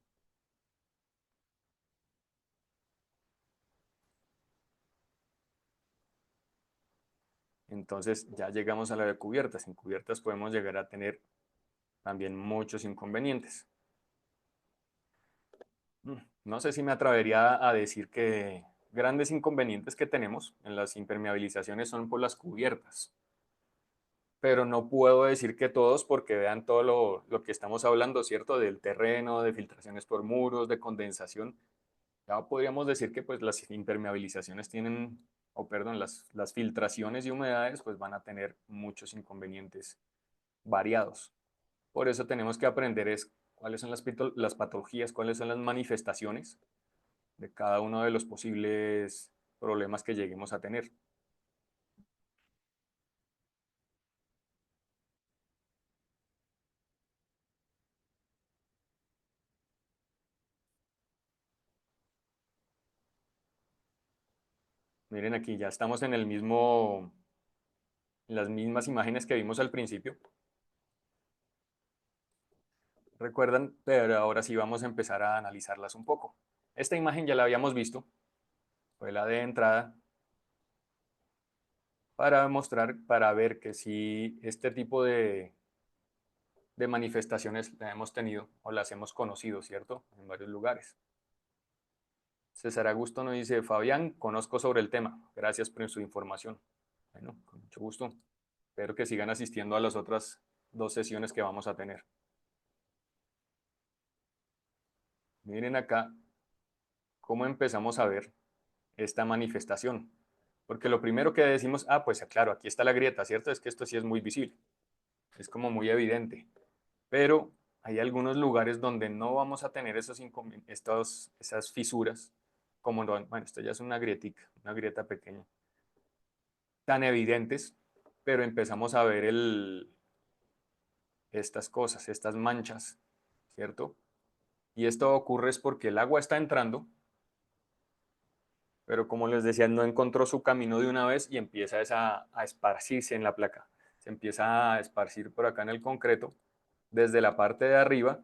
Entonces ya llegamos a la de cubiertas. En cubiertas podemos llegar a tener también muchos inconvenientes. No sé si me atrevería a decir que grandes inconvenientes que tenemos en las impermeabilizaciones son por las cubiertas, pero no puedo decir que todos porque vean todo lo que estamos hablando, ¿cierto? Del terreno, de filtraciones por muros, de condensación. Ya podríamos decir que pues las impermeabilizaciones tienen, o perdón, las filtraciones y humedades pues van a tener muchos inconvenientes variados. Por eso tenemos que aprender es cuáles son las patologías, cuáles son las manifestaciones de cada uno de los posibles problemas que lleguemos a tener. Miren aquí, ya estamos en en las mismas imágenes que vimos al principio. ¿Recuerdan? Pero ahora sí vamos a empezar a analizarlas un poco. Esta imagen ya la habíamos visto, fue la de entrada, para mostrar, para ver que si este tipo de manifestaciones las hemos tenido o las hemos conocido, ¿cierto? En varios lugares. César Augusto nos dice, Fabián, conozco sobre el tema. Gracias por su información. Bueno, con mucho gusto. Espero que sigan asistiendo a las otras 2 sesiones que vamos a tener. Miren acá cómo empezamos a ver esta manifestación. Porque lo primero que decimos, pues claro, aquí está la grieta, ¿cierto? Es que esto sí es muy visible. Es como muy evidente. Pero hay algunos lugares donde no vamos a tener esas fisuras, como, bueno, esto ya es una grietica, una grieta pequeña, tan evidentes, pero empezamos a ver estas cosas, estas manchas, ¿cierto? Y esto ocurre es porque el agua está entrando, pero como les decía, no encontró su camino de una vez y empieza a esparcirse en la placa. Se empieza a esparcir por acá en el concreto, desde la parte de arriba,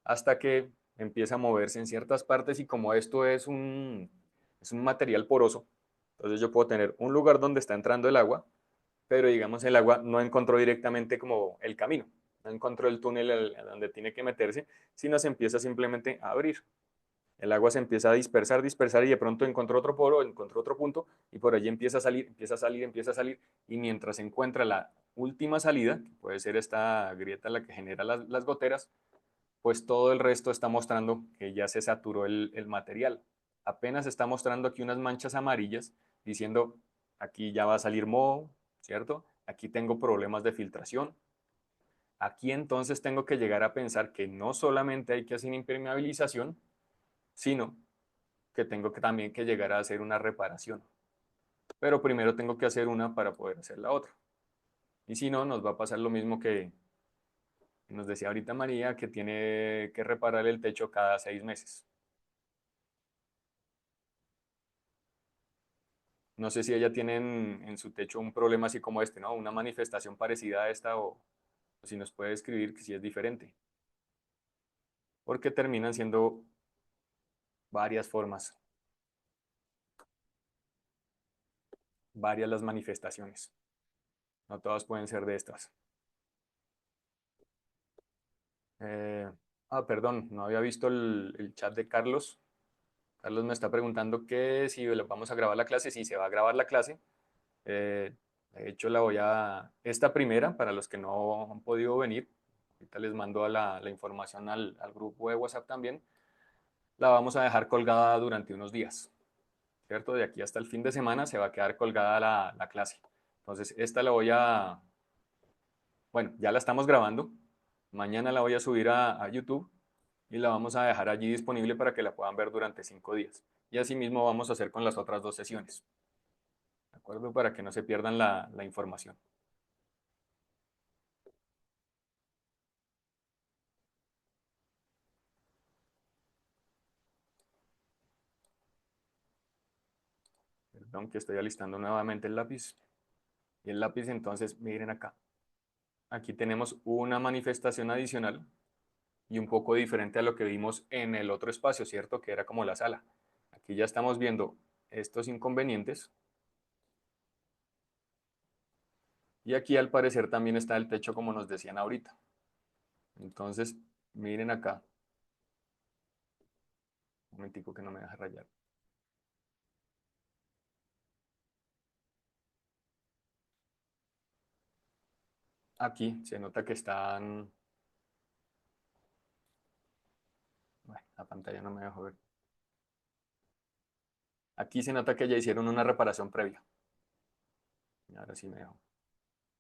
hasta que empieza a moverse en ciertas partes y como esto es un material poroso, entonces yo puedo tener un lugar donde está entrando el agua, pero digamos el agua no encontró directamente como el camino, no encontró el túnel donde tiene que meterse, sino se empieza simplemente a abrir. El agua se empieza a dispersar, dispersar y de pronto encontró otro poro, encontró otro punto y por allí empieza a salir, empieza a salir, empieza a salir y mientras se encuentra la última salida, que puede ser esta grieta la que genera las goteras, pues todo el resto está mostrando que ya se saturó el material. Apenas está mostrando aquí unas manchas amarillas diciendo aquí ya va a salir moho, ¿cierto? Aquí tengo problemas de filtración. Aquí entonces tengo que llegar a pensar que no solamente hay que hacer impermeabilización, sino que tengo que también que llegar a hacer una reparación. Pero primero tengo que hacer una para poder hacer la otra. Y si no, nos va a pasar lo mismo que nos decía ahorita María, que tiene que reparar el techo cada 6 meses. No sé si ella tiene en su techo un problema así como este, ¿no? Una manifestación parecida a esta o si nos puede escribir que sí es diferente. Porque terminan siendo varias formas, varias las manifestaciones. No todas pueden ser de estas. Eh, perdón, no había visto el chat de Carlos. Carlos me está preguntando que si vamos a grabar la clase, si se va a grabar la clase. De hecho, esta primera, para los que no han podido venir, ahorita les mando la información al grupo de WhatsApp también, la vamos a dejar colgada durante unos días, ¿cierto? De aquí hasta el fin de semana se va a quedar colgada la clase. Entonces, esta bueno, ya la estamos grabando, mañana la voy a subir a YouTube y la vamos a dejar allí disponible para que la puedan ver durante 5 días. Y así mismo vamos a hacer con las otras 2 sesiones, ¿de acuerdo? Para que no se pierdan la información. Perdón, que estoy alistando nuevamente el lápiz. Y el lápiz, entonces, miren acá. Aquí tenemos una manifestación adicional y un poco diferente a lo que vimos en el otro espacio, ¿cierto? Que era como la sala. Aquí ya estamos viendo estos inconvenientes. Y aquí al parecer también está el techo como nos decían ahorita. Entonces, miren acá. Un momentico que no me deja rayar. Aquí se nota que están... Bueno, la pantalla no me deja ver. Aquí se nota que ya hicieron una reparación previa. Y ahora sí me dejo.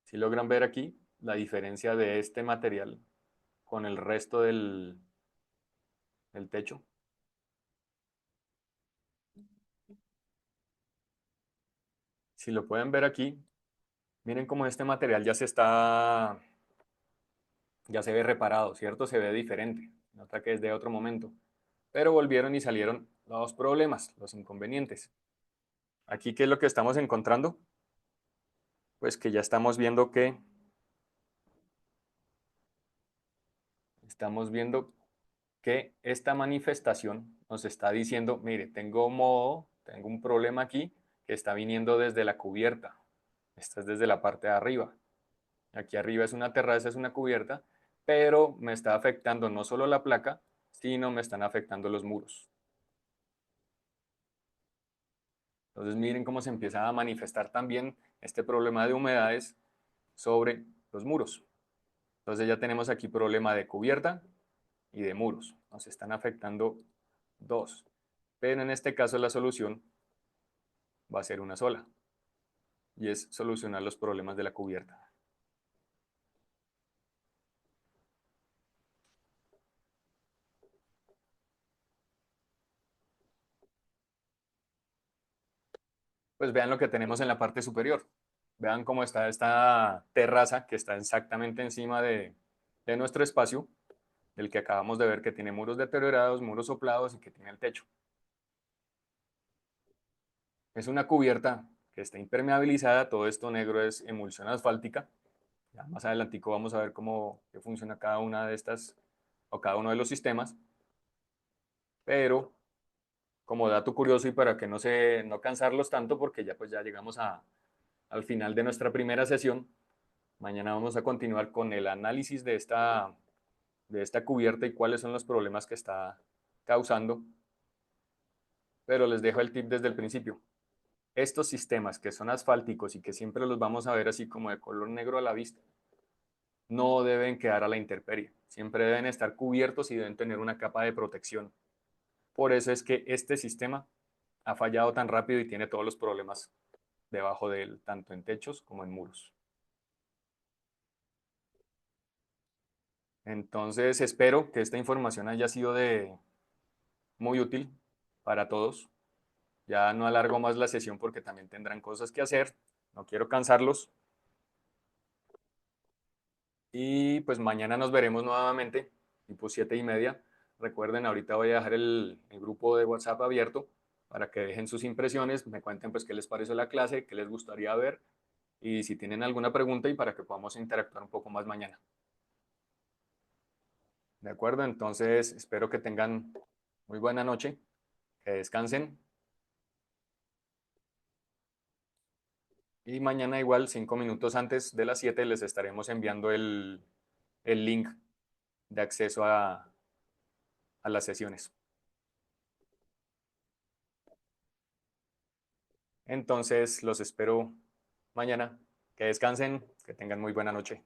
Si logran ver aquí la diferencia de este material con el resto del techo. Si lo pueden ver aquí, miren cómo este material ya se ve reparado, ¿cierto? Se ve diferente. Nota que es de otro momento. Pero volvieron y salieron los problemas, los inconvenientes. Aquí, ¿qué es lo que estamos encontrando? Pues que ya estamos viendo que esta manifestación nos está diciendo, mire, tengo un problema aquí que está viniendo desde la cubierta. Esta es desde la parte de arriba. Aquí arriba es una terraza, es una cubierta, pero me está afectando no solo la placa, sino me están afectando los muros. Entonces miren cómo se empieza a manifestar también este problema de humedades sobre los muros. Entonces ya tenemos aquí problema de cubierta y de muros. Nos están afectando dos. Pero en este caso la solución va a ser una sola. Y es solucionar los problemas de la cubierta. Pues vean lo que tenemos en la parte superior. Vean cómo está esta terraza que está exactamente encima de nuestro espacio, del que acabamos de ver que tiene muros deteriorados, muros soplados y que tiene el techo. Es una cubierta que está impermeabilizada, todo esto negro es emulsión asfáltica. Ya más adelantico vamos a ver cómo que funciona cada una de estas o cada uno de los sistemas, pero como dato curioso y para que no cansarlos tanto porque ya pues ya llegamos al final de nuestra primera sesión. Mañana vamos a continuar con el análisis de esta cubierta y cuáles son los problemas que está causando, pero les dejo el tip desde el principio. Estos sistemas que son asfálticos y que siempre los vamos a ver así como de color negro a la vista, no deben quedar a la intemperie. Siempre deben estar cubiertos y deben tener una capa de protección. Por eso es que este sistema ha fallado tan rápido y tiene todos los problemas debajo de él, tanto en techos como en muros. Entonces espero que esta información haya sido de muy útil para todos. Ya no alargo más la sesión porque también tendrán cosas que hacer. No quiero cansarlos. Y pues mañana nos veremos nuevamente, tipo 7:30. Recuerden, ahorita voy a dejar el grupo de WhatsApp abierto para que dejen sus impresiones, me cuenten pues qué les pareció la clase, qué les gustaría ver y si tienen alguna pregunta y para que podamos interactuar un poco más mañana. ¿De acuerdo? Entonces espero que tengan muy buena noche, que descansen y mañana igual 5 minutos antes de las 7 les estaremos enviando el link de acceso a las sesiones. Entonces los espero mañana. Que descansen, que tengan muy buena noche.